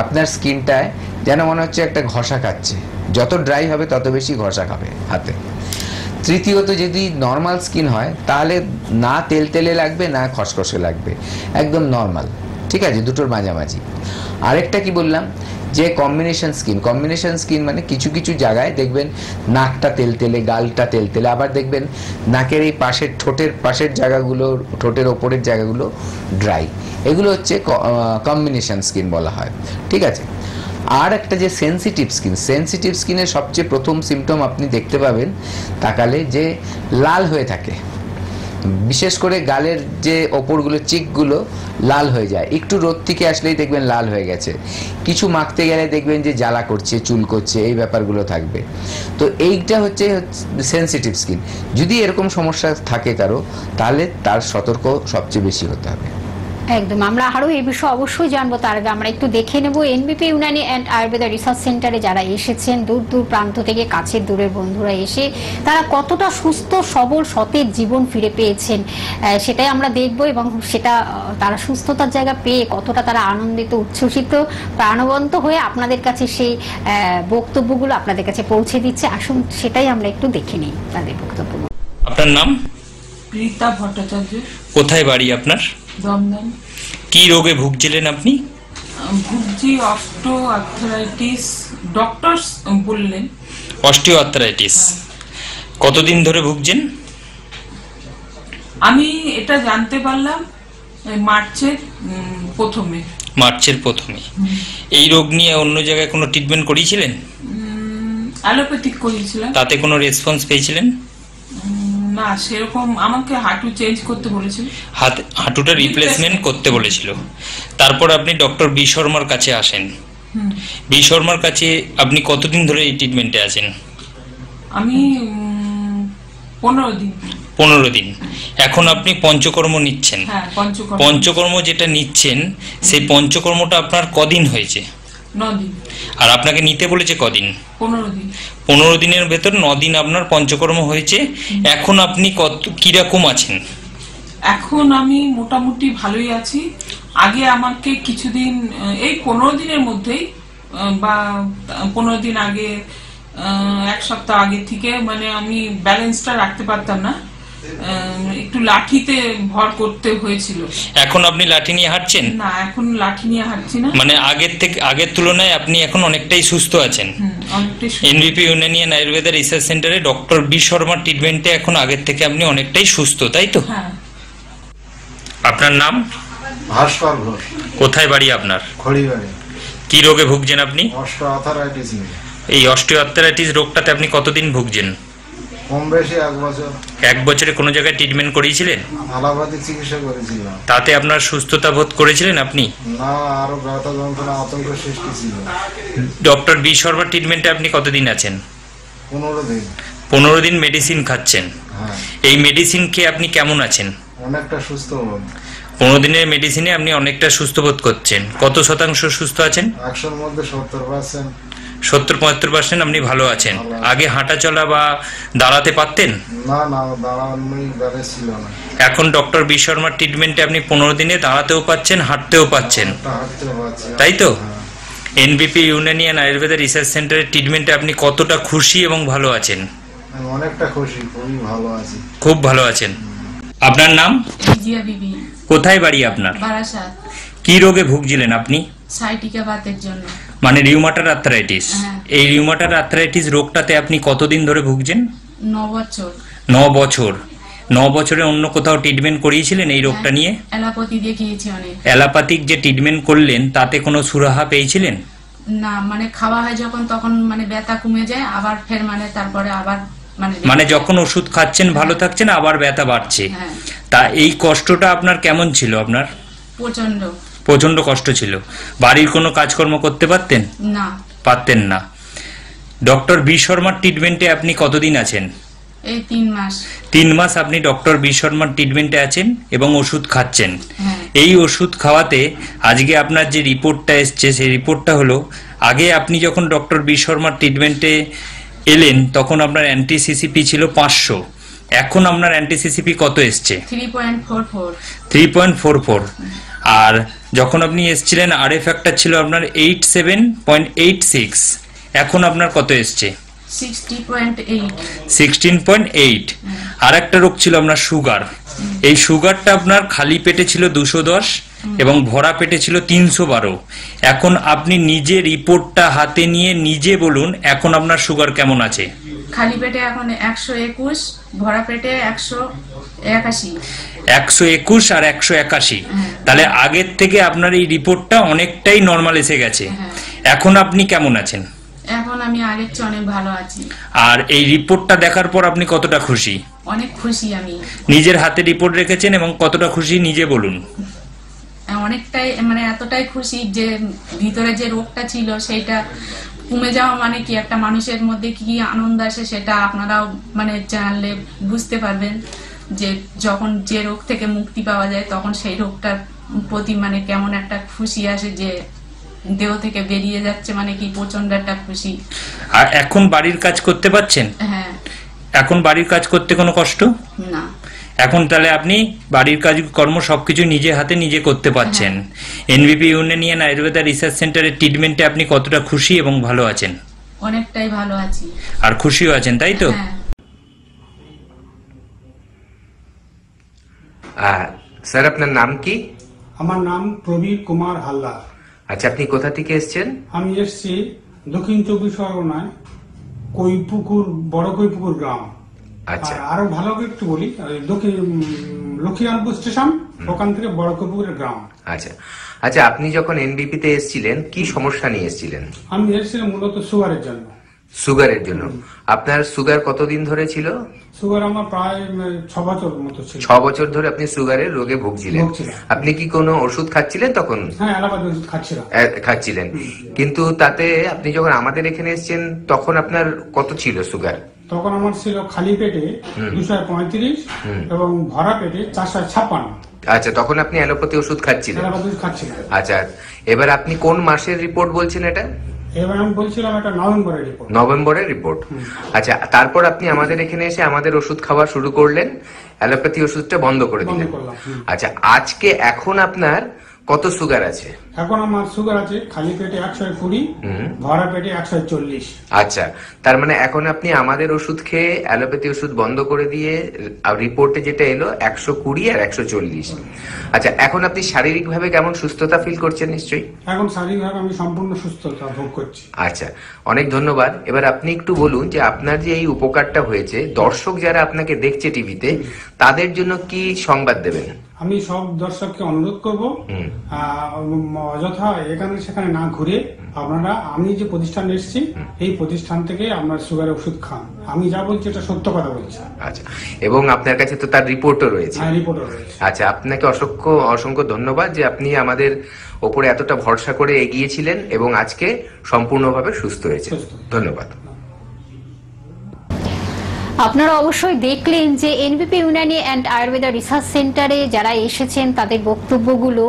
B: আপনার স্কিনটায় যেন মনে হচ্ছে একটা ঘষা খাচ্ছে। যত ড্রাই হবে তত বেশি ঘষা খাবে হাতে। তৃতীয়ত, যদি নর্মাল স্কিন হয় তাহলে না তেল তেলে লাগবে না খসখসে লাগবে, একদম নর্মাল, ঠিক আছে, দুটোর মাঝামাঝি। আরেকটা কি বললাম, যে কম্বিনেশন স্কিন। কম্বিনেশন স্কিন মানে কিছু কিছু জায়গায় দেখবেন নাকটা তেল তেলে, গালটা তেল তেলে, আবার দেখবেন নাকের এই পাশের ঠোঁটের পাশের জায়গাগুলো, ঠোঁটের ওপরের জায়গাগুলো ড্রাই। এগুলো হচ্ছে কম্বিনেশন স্কিন বলা হয়, ঠিক আছে। আর একটা যে সেন্সিটিভ স্কিন, সেন্সিটিভ স্কিনের সবচেয়ে প্রথম সিমটম আপনি দেখতে পাবেন তাকালে যে লাল হয়ে থাকে, বিশেষ করে গালের যে ওপরগুলো চিকগুলো লাল হয়ে যায়, একটু রোদ থেকে আসলেই দেখবেন লাল হয়ে গেছে। কিছু মাখতে গেলে দেখবেন যে জ্বালা করছে, চুল করছে, এই ব্যাপারগুলো থাকবে। তো এইটা হচ্ছে সেন্সিটিভ স্কিন। যদি এরকম সমস্যা থাকে কারো, তাহলে তার সতর্ক সবচেয়ে বেশি হতে হবে।
A: একদম, আমরা আরো এই বিষয়ে অবশ্যই জানবো। তার আগে আমরা একটু দেখে নেব এনবিপি ইউনানি অ্যান্ড আয়ুর্বেদা রিসার্চ সেন্টারে যারা এসেছেন দূর দূর প্রান্ত থেকে, কাছের দূরের বন্ধুরা এসে তারা কতটা সুস্থ সবল সতেজ জীবন ফিরে পেয়েছেন সেটাই আমরা দেখব, এবং সেটা তারা সুস্থতার জায়গা পেয়ে কতটা তারা আনন্দিত, উচ্ছ্বসিত, প্রাণবন্ত হয়ে আপনাদের কাছে সেই বক্তব্যগুলো আপনাদের কাছে পৌঁছে দিচ্ছে। আসুন সেটাই আমরা একটু দেখে নিই তাদের বক্তব্য।
C: আপনার নাম?
D: রীতা ভট্টাচার্য।
C: কোথায় বাড়ি আপনার?
D: দমদম।
C: কি রোগে ভুগছিলেন আপনি?
D: ভুগছি অস্টিও আর্থ্রাইটিস, ডক্টর বললেন।
C: অস্টিও আর্থ্রাইটিস কতদিন ধরে ভুগছেন?
D: আমি এটা জানতে পারলাম মার্চের প্রথমে।
C: মার্চের প্রথমে। এই রোগ নিয়ে অন্য জায়গায় কোনো ট্রিটমেন্ট করিয়েছিলেন?
D: অ্যালোপ্যাথিক করিয়েছিলাম।
C: তাতে কোনো রেসপন্স পেয়েছিলেন?
D: না, সেরকম আমাকে হাঁটু চেঞ্জ করতে বলেছিল,
C: হাঁটুটা রিপ্লেসমেন্ট করতে বলেছিল। তারপর আপনি ডক্টর বি শর্মার কাছে আসেন। বি শর্মার কাছে আপনি কতদিন ধরে এই ট্রিটমেন্টে আছেন?
D: আমি 15 দিন।
C: 15 দিন। এখন আপনি পঞ্চকর্ম নিচ্ছেন।
D: হ্যাঁ,
C: পঞ্চকর্ম যেটা নিচ্ছেন সেই পঞ্চকর্মটা আপনার কদিন হয়েছে?
D: 9 দিন।
C: আর আপনাকে নিতে বলেছে কদিন?
D: 15 দিন।
C: 15 দিনের ভেতর 9 দিন আপনার পঞ্চকর্ম হয়েছে। এখন আপনি কিরকম আছেন?
D: এখন আমি মোটামুটি ভালোই আছি। আগে আমাকে কিছুদিন, এই 15 দিনের মধ্যেই বা 15 দিন আগে, 1 সপ্তাহ আগে থেকে মানে আমি ব্যালেন্সটা রাখতে পারতাম না, একটু লাঠিতে ভর করতে হয়েছিল।
C: এখন আপনি লাঠি নিয়ে হাঁটছেন?
D: না, এখন লাঠি নিয়ে হাঁটছি না।
C: মানে আগের তুলনায় আপনি এখন অনেকটাই সুস্থ আছেন।
D: অনেকটাই
C: এনবিপি ইউনানিয়ান আয়ুর্বেদা রিসার্চ সেন্টারে ডক্টর বি শর্মার ট্রিটমেন্টে এখন আগের থেকে আপনি অনেকটাই সুস্থ, তাই তো?
D: হ্যাঁ।
C: আপনার নাম?
E: ভাস্কর ঘোষ,
C: কোথায় বাড়ি আপনার?
E: খড়িবাড়ি।
C: কি রোগে ভুগছেন আপনি?
E: অস্টিওআর্থ্রাইটিস নিয়ে
C: এই অস্টিওআর্থ্রাইটিস রোগটাতে আপনি কতদিন ভুগছেন?
E: কম বেশি 1 বছর।
C: 1 বছরে কোনো জায়গায় ট্রিটমেন্ট করিয়েছিলেন?
E: অ্যালোপ্যাথিক চিকিৎসা করেছিলাম।
C: তাতে আপনার সুস্থতা বোধ করেছিলেন আপনি?
E: না, আরো ব্যথা যন্ত্রণা আতঙ্ক সৃষ্টি ছিল।
C: ডক্টর বি শর্মার ট্রিটমেন্টে আপনি কতদিন আছেন?
E: 15 দিন।
C: 15 দিন মেডিসিন খাচ্ছেন।
E: হ্যাঁ,
C: এই মেডিসিন খেয়ে আপনি কেমন আছেন?
E: অনেকটা সুস্থ হন।
C: 15 দিনের মেডিসিনে আপনি অনেকটা সুস্থ বোধ করছেন। কত শতাংশ সুস্থ আছেন?
E: 100-র মধ্যে 70%।
C: 70-75% আপনি ভালো আছেন। আগে হাঁটা চলা বা দাঁড়াতে পারতেন?
E: না না, দাঁড়ানোই বেড়ে ছিল না।
C: এখন ডক্টর বি শর্মার ট্রিটমেন্টে আপনি 15 দিনে দাঁড়াতেও পাচ্ছেন, হাঁটতেও পাচ্ছেন,
E: হাঁটতে পারছি।
C: তাই তো?
E: হ্যাঁ।
C: এনবিপি ইউনানিয়ান আয়ুর্বেদা রিসার্চ সেন্টারের ট্রিটমেন্টে আপনি কতটা খুশি এবং ভালো আছেন?
E: আমি অনেকটা খুশি, খুবই ভালো আছি।
C: খুব ভালো আছেন। আপনার নাম?
F: জিয়া বিবি,
C: কোথায় বাড়ি আপনার?
F: বারাসাত।
C: কি রোগে ভুগছিলেন আপনি?
F: সাইটিকা বাতের জন্য।
C: মানে রিউমাটার আর্থ্রাইটিস।
F: হ্যাঁ।
C: এই রিউমাটার আর্থ্রাইটিস রোগটাতে আপনি কতদিন ধরে ভুগছেন?
F: 9 বছর।
C: 9 বছর। 9 বছরে অন্য কোথাও ট্রিটমেন্ট করিয়েছিলেন এই রোগটা নিয়ে?
F: অ্যালোপ্যাথি দেখিয়েছি অনেক।
C: অ্যালোপ্যাথিক যে ট্রিটমেন্ট করলেন তাতে কোনো সুরাহা পেয়েছিলেন?
F: না, মানে খাওয়া হয় যখন তখন মানে ব্যথা কমে যায়, আবার ফের মানে তারপরে আবার
C: মানে যখন ওষুধ খাচ্ছেন ভালো থাকছেন, আবার ব্যথা বাড়ছে।
F: হ্যাঁ।
C: তা এই কষ্টটা আপনার কেমন ছিল? আপনার
F: প্রচন্ড।
C: প্রচন্ড কষ্ট ছিল। বাড়ির কোনো কাজকর্ম করতে পারতেন?
F: না,
C: পারতেন না। ডক্টর বি শর্মার ট্রিটমেন্টে আপনি কতদিন আছেন?
F: এই 3 মাস।
C: 3 মাস আপনি ডক্টর বি শর্মার ট্রিটমেন্টে আছেন এবং ওষুধ খাচ্ছেন।
F: হ্যাঁ।
C: এই ওষুধ খাওয়াতে আজকে আপনার যে রিপোর্টটা এসছে সেই রিপোর্টটা হলো, আগে আপনি যখন ডক্টর বি শর্মার ট্রিটমেন্টে এলেন তখন আপনার অ্যান্টিসিসিপি ছিল 500, এখন আপনার অ্যান্টিসিসিপি কত এসছে?
F: 3.44।
C: 3.44। আর যখন আপনি এসছিলেন আরএফ ফ্যাক্টর ছিল আপনার 87.86, এখন আপনার কত এসছে?
F: 60.8।
C: 16.8। আর একটা রোগ ছিল আপনার সুগার। এই সুগারটা আপনার খালি পেটে ছিল 210 এবং ভরা পেটে ছিল 312। এখন আপনি নিজে রিপোর্টটা হাতে নিয়ে নিজে বলুন এখন আপনার সুগার কেমন আছে?
F: খালি পেটে এখন 121, ভরা পেটে 181।
C: 121 আর 181। তাহলে আগের থেকে আপনার এই রিপোর্টটা অনেকটাই নরমাল এসে গেছে। এখন আপনি কেমন আছেন?
F: এখন আমি আগের চেয়ে অনেক ভালো আছি।
C: আর এই রিপোর্টটা দেখার পর আপনি কতটা খুশি?
F: অনেক খুশি আমি।
C: নিজের হাতে রিপোর্ট রেখেছেন এবং কতটা খুশি নিজে বলুন।
F: অনেকটাই, মানে এতটাই খুশি যে ভিতরে যে রোগটা ছিল সেটা কমে যাওয়া মানে কি একটা মানুষের মধ্যে কি আনন্দ আসে সেটা আপনারাও মানে জানলে বুঝতে পারবেন, যে যখন যে রোগ থেকে মুক্তি পাওয়া যায় তখন সেই রোগটার প্রতি মানে কেমন একটা খুশি আসে, যে দেহ থেকে বেরিয়ে যাচ্ছে, মানে কি প্রচন্ড একটা খুশি।
C: আর এখন বাড়ির কাজ করতে পারছেন?
F: হ্যাঁ।
C: এখন বাড়ির কাজ করতে কোনো কষ্ট
F: না।
C: এখন তাহলে আপনি বাড়ির কাজ কর্ম সবকিছু নিজে হাতে নিজে করতে পারছেন। এনবিপি ইউনানিয়ান আয়ুর্বেদা রিসার্চ সেন্টারের ট্রিটমেন্টে আপনি কতটা খুশি এবং ভালো আছেন?
F: অনেকটাই ভালো আছি।
C: আর খুশিও আছেন, তাই তো?
F: হ্যাঁ।
B: স্যার আপনার নাম কি?
G: আমার নাম প্রবীর কুমার হালদার।
B: আচ্ছা, আপনি কোথা থেকে এসেছেন?
G: আমি এসেছি দক্ষিণ 24 পরগনায়, কৈপুকুর, বড় কৈপুকুর গ্রাম।
B: আচ্ছা।
G: আর আরো ভালো করে একটু বলি, দক্ষিণ লক্ষ্মীকান্তপুর স্টেশন, ওখান থেকে বড় কৈপুকুরের গ্রাম।
B: আচ্ছা আচ্ছা, আপনি যখন এনবিপি তে এসেছিলেন কি সমস্যা নিয়ে এসেছিলেন?
G: আমি এসেছিলাম মূলত সুগারের জন্য।
B: সুগারের জন্য? আপনার সুগার কতদিন ধরে ছিল?
G: সুগার আমার প্রায় 6 বছর মতো ছিল।
B: 6 বছর ধরে আপনি সুগারের রোগে ভুগছিলেন। আপনি কি কোনো ওষুধ খাচ্ছিলেন তখন?
G: হ্যাঁ, অ্যালোপ্যাথি ওষুধ খাচ্ছিলাম।
B: খাচ্ছিলেন, কিন্তু তাতে আপনি যখন আমাদের এখানে এসেছেন তখন আপনার কত ছিল সুগার?
G: তখন আমার ছিল খালি পেটে 235 এবং ভরা পেটে 456।
B: আচ্ছা, তখন আপনি অ্যালোপ্যাথি ওষুধ খাচ্ছিলেন?
G: অ্যালোপ্যাথি ওষুধ খাচ্ছিলাম।
B: আচ্ছা, এবার আপনি কোন মাসের রিপোর্ট বলছেন এটা?
G: এবার আমি বলছিলাম এটা নভেম্বরের রিপোর্ট।
B: নভেম্বরের রিপোর্ট। আচ্ছা, তারপর আপনি আমাদের এখানে এসে আমাদের ওষুধ খাওয়া শুরু করলেন, অ্যালোপ্যাথি ওষুধটা বন্ধ করে দিলেন।
G: করলাম।
B: আচ্ছা, আজকে এখন আপনার কত সুগার আছে?
G: এখন আমার সুগার আছে খালি পেটে 120, ভরা পেটে 140।
B: আচ্ছা, তার মানে এখন আপনি আমাদের ওষুধ খেয়ে অ্যালোপ্যাথি ওষুধ বন্ধ করে দিয়ে রিপোর্টে যেটা এলো 120 আর 140। আচ্ছা, এখন আপনি শারীরিকভাবে কেমন সুস্থতা ফিল করছেন? নিশ্চয়ই
G: এখন শারীরিকভাবে আমি সম্পূর্ণ সুস্থতা ভোগ করছি।
B: আচ্ছা, অনেক ধন্যবাদ। এবার আপনি একটু বলুন যে আপনার যে এই উপকারটা হয়েছে, দর্শক যারা আপনাকে দেখছে টিভিতে, তাদের জন্য কি সংবাদ দেবেন?
G: আমি সব দর্শককে অনুরোধ করব অযথা এখানে সেখানে না ঘুরে আপনারা আমি যে প্রতিষ্ঠানে এসেছি এই প্রতিষ্ঠান থেকে আপনার সুগারের ওষুধ খান। আমি যা বলছি এটা সত্য কথা বলছি।
B: আচ্ছা, এবং আপনার কাছে তো তার রিপোর্টও রয়েছে?
G: হ্যাঁ, রিপোর্টও রয়েছে।
B: আচ্ছা, আপনাকে অসংখ্য অসংখ্য ধন্যবাদ যে আপনি আমাদের ওপরে এতটা ভরসা করে এগিয়েছিলেন এবং আজকে সম্পূর্ণভাবে সুস্থ হয়েছে। ধন্যবাদ।
A: আপনারা অবশ্যই দেখলেন যে এনবিপি ইউনানি অ্যান্ড আয়ুর্বেদা রিসার্চ সেন্টারে যারা এসেছেন তাদের বক্তব্যগুলো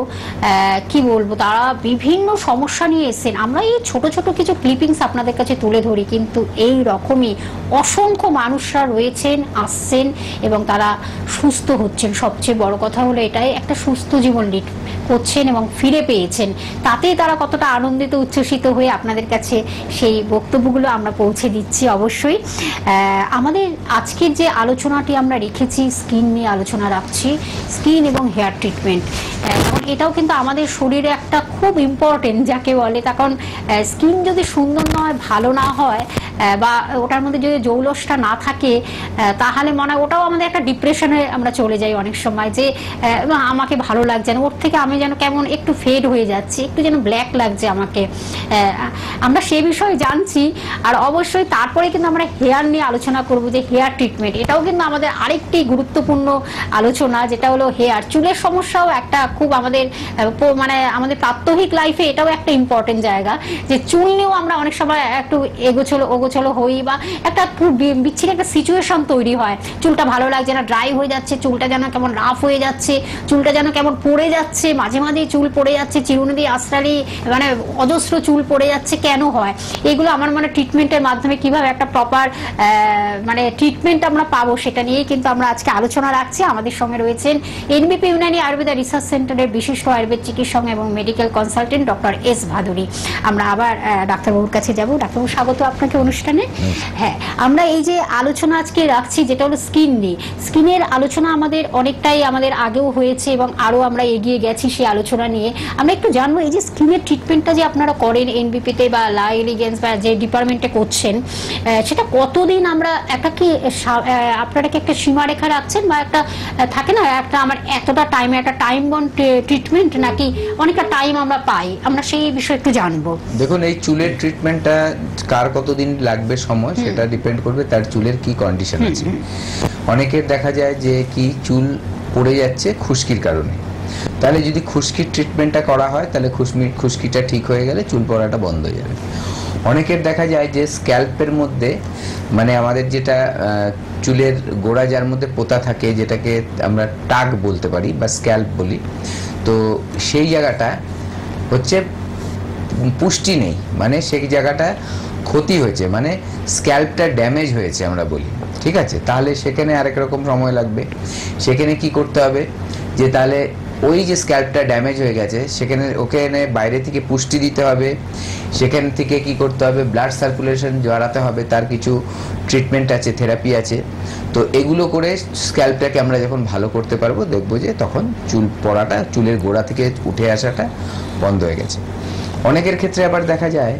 A: কি বলবো, তারা বিভিন্ন সমস্যা নিয়ে এসেছেন। আমরা এই ছোট ছোট কিছু ক্লিপিংস আপনাদের কাছে তুলে ধরি, কিন্তু এই রকমই অসংখ্য মানুষরা রয়েছেন, আসছেন এবং তারা সুস্থ হচ্ছেন। সবচেয়ে বড় কথা হলো এটাই, একটা সুস্থ জীবন লিড করছেন এবং ফিরে পেয়েছেন। তাতেই তারা কতটা আনন্দিত উচ্ছ্বসিত হয়ে আপনাদের কাছে সেই বক্তব্যগুলো আমরা পৌঁছে দিচ্ছি। অবশ্যই আমাদের আজকের যে আলোচনাটি আমরা রেখেছি, স্কিন নিয়ে আলোচনা রাখছি, স্কিন এবং হেয়ার ট্রিটমেন্ট। এবং এটাও কিন্তু আমাদের শরীরে একটা খুব ইম্পর্টেন্ট যাকে বলে, তখন স্কিন যদি সুন্দর নয়, ভালো না হয়, বা ওটার মধ্যে যদি জৌলসটা না থাকে, তাহলে মনে হয় ওটাও আমাদের একটা ডিপ্রেশনে আমরা চলে যাই অনেক সময়, যে আমাকে ভালো লাগছে না, ওর থেকে আমি যেন কেমন একটু ফেড হয়ে যাচ্ছি, একটু যেন ব্ল্যাক লাগছে আমাকে। আমরা সে বিষয়ে জানছি। আর অবশ্যই তারপরে কিন্তু আমরা হেয়ার নিয়ে আলোচনা করব, যে হেয়ার ট্রিটমেন্ট, এটাও কিন্তু আমাদের আরেকটি গুরুত্বপূর্ণ আলোচনা, যেটা হলো হেয়ার। চুলের সমস্যাও একটা খুব আমাদের মানে আমাদের প্রাত্যহিক লাইফে এটাও একটা ইম্পর্টেন্ট জায়গা, যে চুল নিয়েও আমরা অনেক সময় একটু এগোছলো হই, বা একটা খুব বিচ্ছিন্ন একটা সিচুয়েশন তৈরি হয়। চুলটা ভালো লাগছে না, ড্রাই হয়ে যাচ্ছে, চুলটা যেন কেমন রাফ হয়ে যাচ্ছে, চুলটা যেন কেমন পড়ে যাচ্ছে, মাঝে মাঝে চুল পড়ে যাচ্ছে, চিরুনি দিয়ে আশ্রালি মানে অজস্র চুল পড়ে যাচ্ছে, কেন হয় এগুলো? আমার মানে ট্রিটমেন্টের মাধ্যমে কিভাবে একটা প্রপার মানে ট্রিটমেন্ট আমরা পাবো, সেটা নিয়েই কিন্তু আমরা আজকে আলোচনা রাখছি। আমাদের সঙ্গে রয়েছেন এনবিপি ইউনানি আয়ুর্বেদা রিসার্চ সেন্টারের বিশিষ্ট আয়ুর্বেদ চিকিৎসক এবং medical consultant doctor S Bhaduri. আমরা আবার ডাক্তারবাবুর কাছে যাব। ডাক্তারবাবু, স্বাগত আপনাকে অনুষ্ঠানে। হ্যাঁ, আমরা এই যে আলোচনা আজকে রাখছি, যেটা হলো স্কিন নিয়ে, স্কিনের আলোচনা আমাদের অনেকটাই আমাদের আগেও হয়েছে এবং আরো আমরা এগিয়ে গেছি সেই আলোচনা নিয়ে। আমরা একটু জানবো, এই যে স্কিনের ট্রিটমেন্টটা যে আপনারা করেন এনবিপিতে বা লা এলিগেন্স বা যে ডিপার্টমেন্টে করছেন, সেটা কতদিন আমরা একটা কি আপনারা কি একটা সীমারেখা রাখছেন, বা একটা থাকে না একটা আমার এতটা টাইমে একটা টাইম বন্ড ট্রিটমেন্ট, নাকি অনেকটা টাইম আমরা পাই? আমরা সেই বিষয়ে একটু জানবো।
B: দেখুন, এই চুলের ট্রিটমেন্টটা কার কতদিন লাগবে সময়, সেটা ডিপেন্ড করবে তার চুলের কি কন্ডিশন আছে। অনেকের দেখা যায় যে কি চুল পড়ে যাচ্ছে খুশকির কারণে, তাহলে যদি খুশকির ট্রিটমেন্টটা করা হয়, তাহলে খুশকিটা ঠিক হয়ে গেলে চুল পড়াটা বন্ধ হয়ে যাবে। অনেকের দেখা যায় যে স্ক্যাল্পের মধ্যে, মানে আমাদের যেটা চুলের গোড়া যার মধ্যে পোতা থাকে, যেটাকে আমরা টাক বলতে পারি বা স্ক্যাল্প বলি, তো সেই জায়গাটা হচ্ছে পুষ্টি নেই, মানে সেই জায়গাটা ক্ষতি হয়েছে, মানে স্ক্যাল্পটা ড্যামেজ হয়েছে আমরা বলি, ঠিক আছে? তাহলে সেখানে আরেক রকম সময় লাগবে। সেখানে কি করতে হবে, যে তাহলে ওই যে স্ক্যাল্পটা ড্যামেজ হয়ে গেছে, সেখানে ওকে এনে বাইরে থেকে পুষ্টি দিতে হবে। সেখান থেকে কি করতে হবে, ব্লাড সার্কুলেশন জড়াতে হবে, তার কিছু ট্রিটমেন্ট আছে, থেরাপি আছে। তো এগুলো করে স্ক্যাল্পটাকে আমরা যখন ভালো করতে পারবো, দেখবো যে তখন চুল পড়াটা, চুলের গোড়া থেকে উঠে আসাটা বন্ধ হয়ে গেছে। অনেকের ক্ষেত্রে আবার দেখা যায়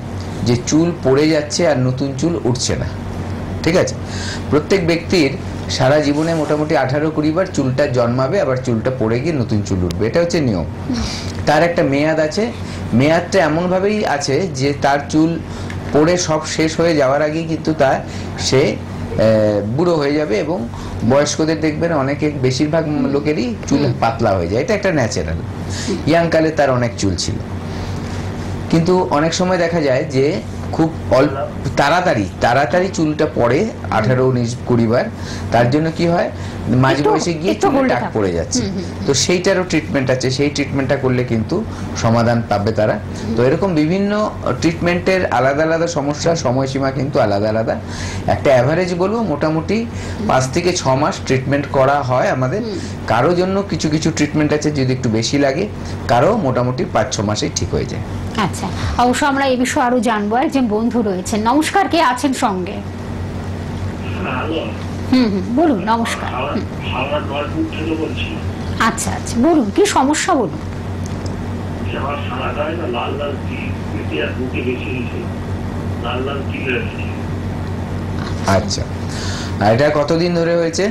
B: যে চুল পড়ে যাচ্ছে আর নতুন চুল উঠছে না, ঠিক আছে? প্রত্যেক ব্যক্তির সারা জীবনে মোটামুটি 18-20 বার চুলটা জন্মাবে, আবার চুলটা পড়ে গিয়ে নতুন চুল উঠবে, এটা হচ্ছে নিয়ম। তার একটা মেয়াদ আছে, মেয়াদটা এমনভাবেই আছে যে তার চুল পড়ে সব শেষ হয়ে যাওয়ার আগেই কিন্তু সে বুড়ো হয়ে যাবে। এবং বয়স্কদের দেখবেন অনেকে, বেশিরভাগ লোকেরই চুল পাতলা হয়ে যায়, এটা একটা ন্যাচারাল। ইয়াংকালে তার অনেক চুল ছিল, কিন্তু অনেক সময় দেখা যায় যে খুব অল্প তাড়াতাড়ি চুলটা পড়ে 18-19-20 বার, তার জন্য কি হয় মাঝ বয়সে গিয়ে চুলে টাক পড়ে যাচ্ছে। তো সেইটারও ট্রিটমেন্ট আছে, সেই ট্রিটমেন্টটা করলে কিন্তু সমাধান পাবে তারা। তো এরকম বিভিন্ন ট্রিটমেন্টের আলাদা আলাদা সমস্যা, সময়সীমা কিন্তু আলাদা আলাদা। একটা অ্যাভারেজ বলবো মোটামুটি 5 থেকে 6 মাস ট্রিটমেন্ট করা হয় আমাদের। কারো জন্য কিছু কিছু ট্রিটমেন্ট আছে যদি একটু বেশি লাগে, কারো মোটামুটি 5-6 মাসেই ঠিক হয়ে যায়।
A: আচ্ছা, অবশ্য আমরা এই বিষয়ে আরো জানবো। একজন বন্ধু রয়েছেন, নমস্কার, কে আছেন সঙ্গে? বলুন। নমস্কার। আচ্ছা আচ্ছা, বলুন কি সমস্যা, বলুন।
B: আচ্ছা, আর এটা কতদিন ধরে হয়েছে?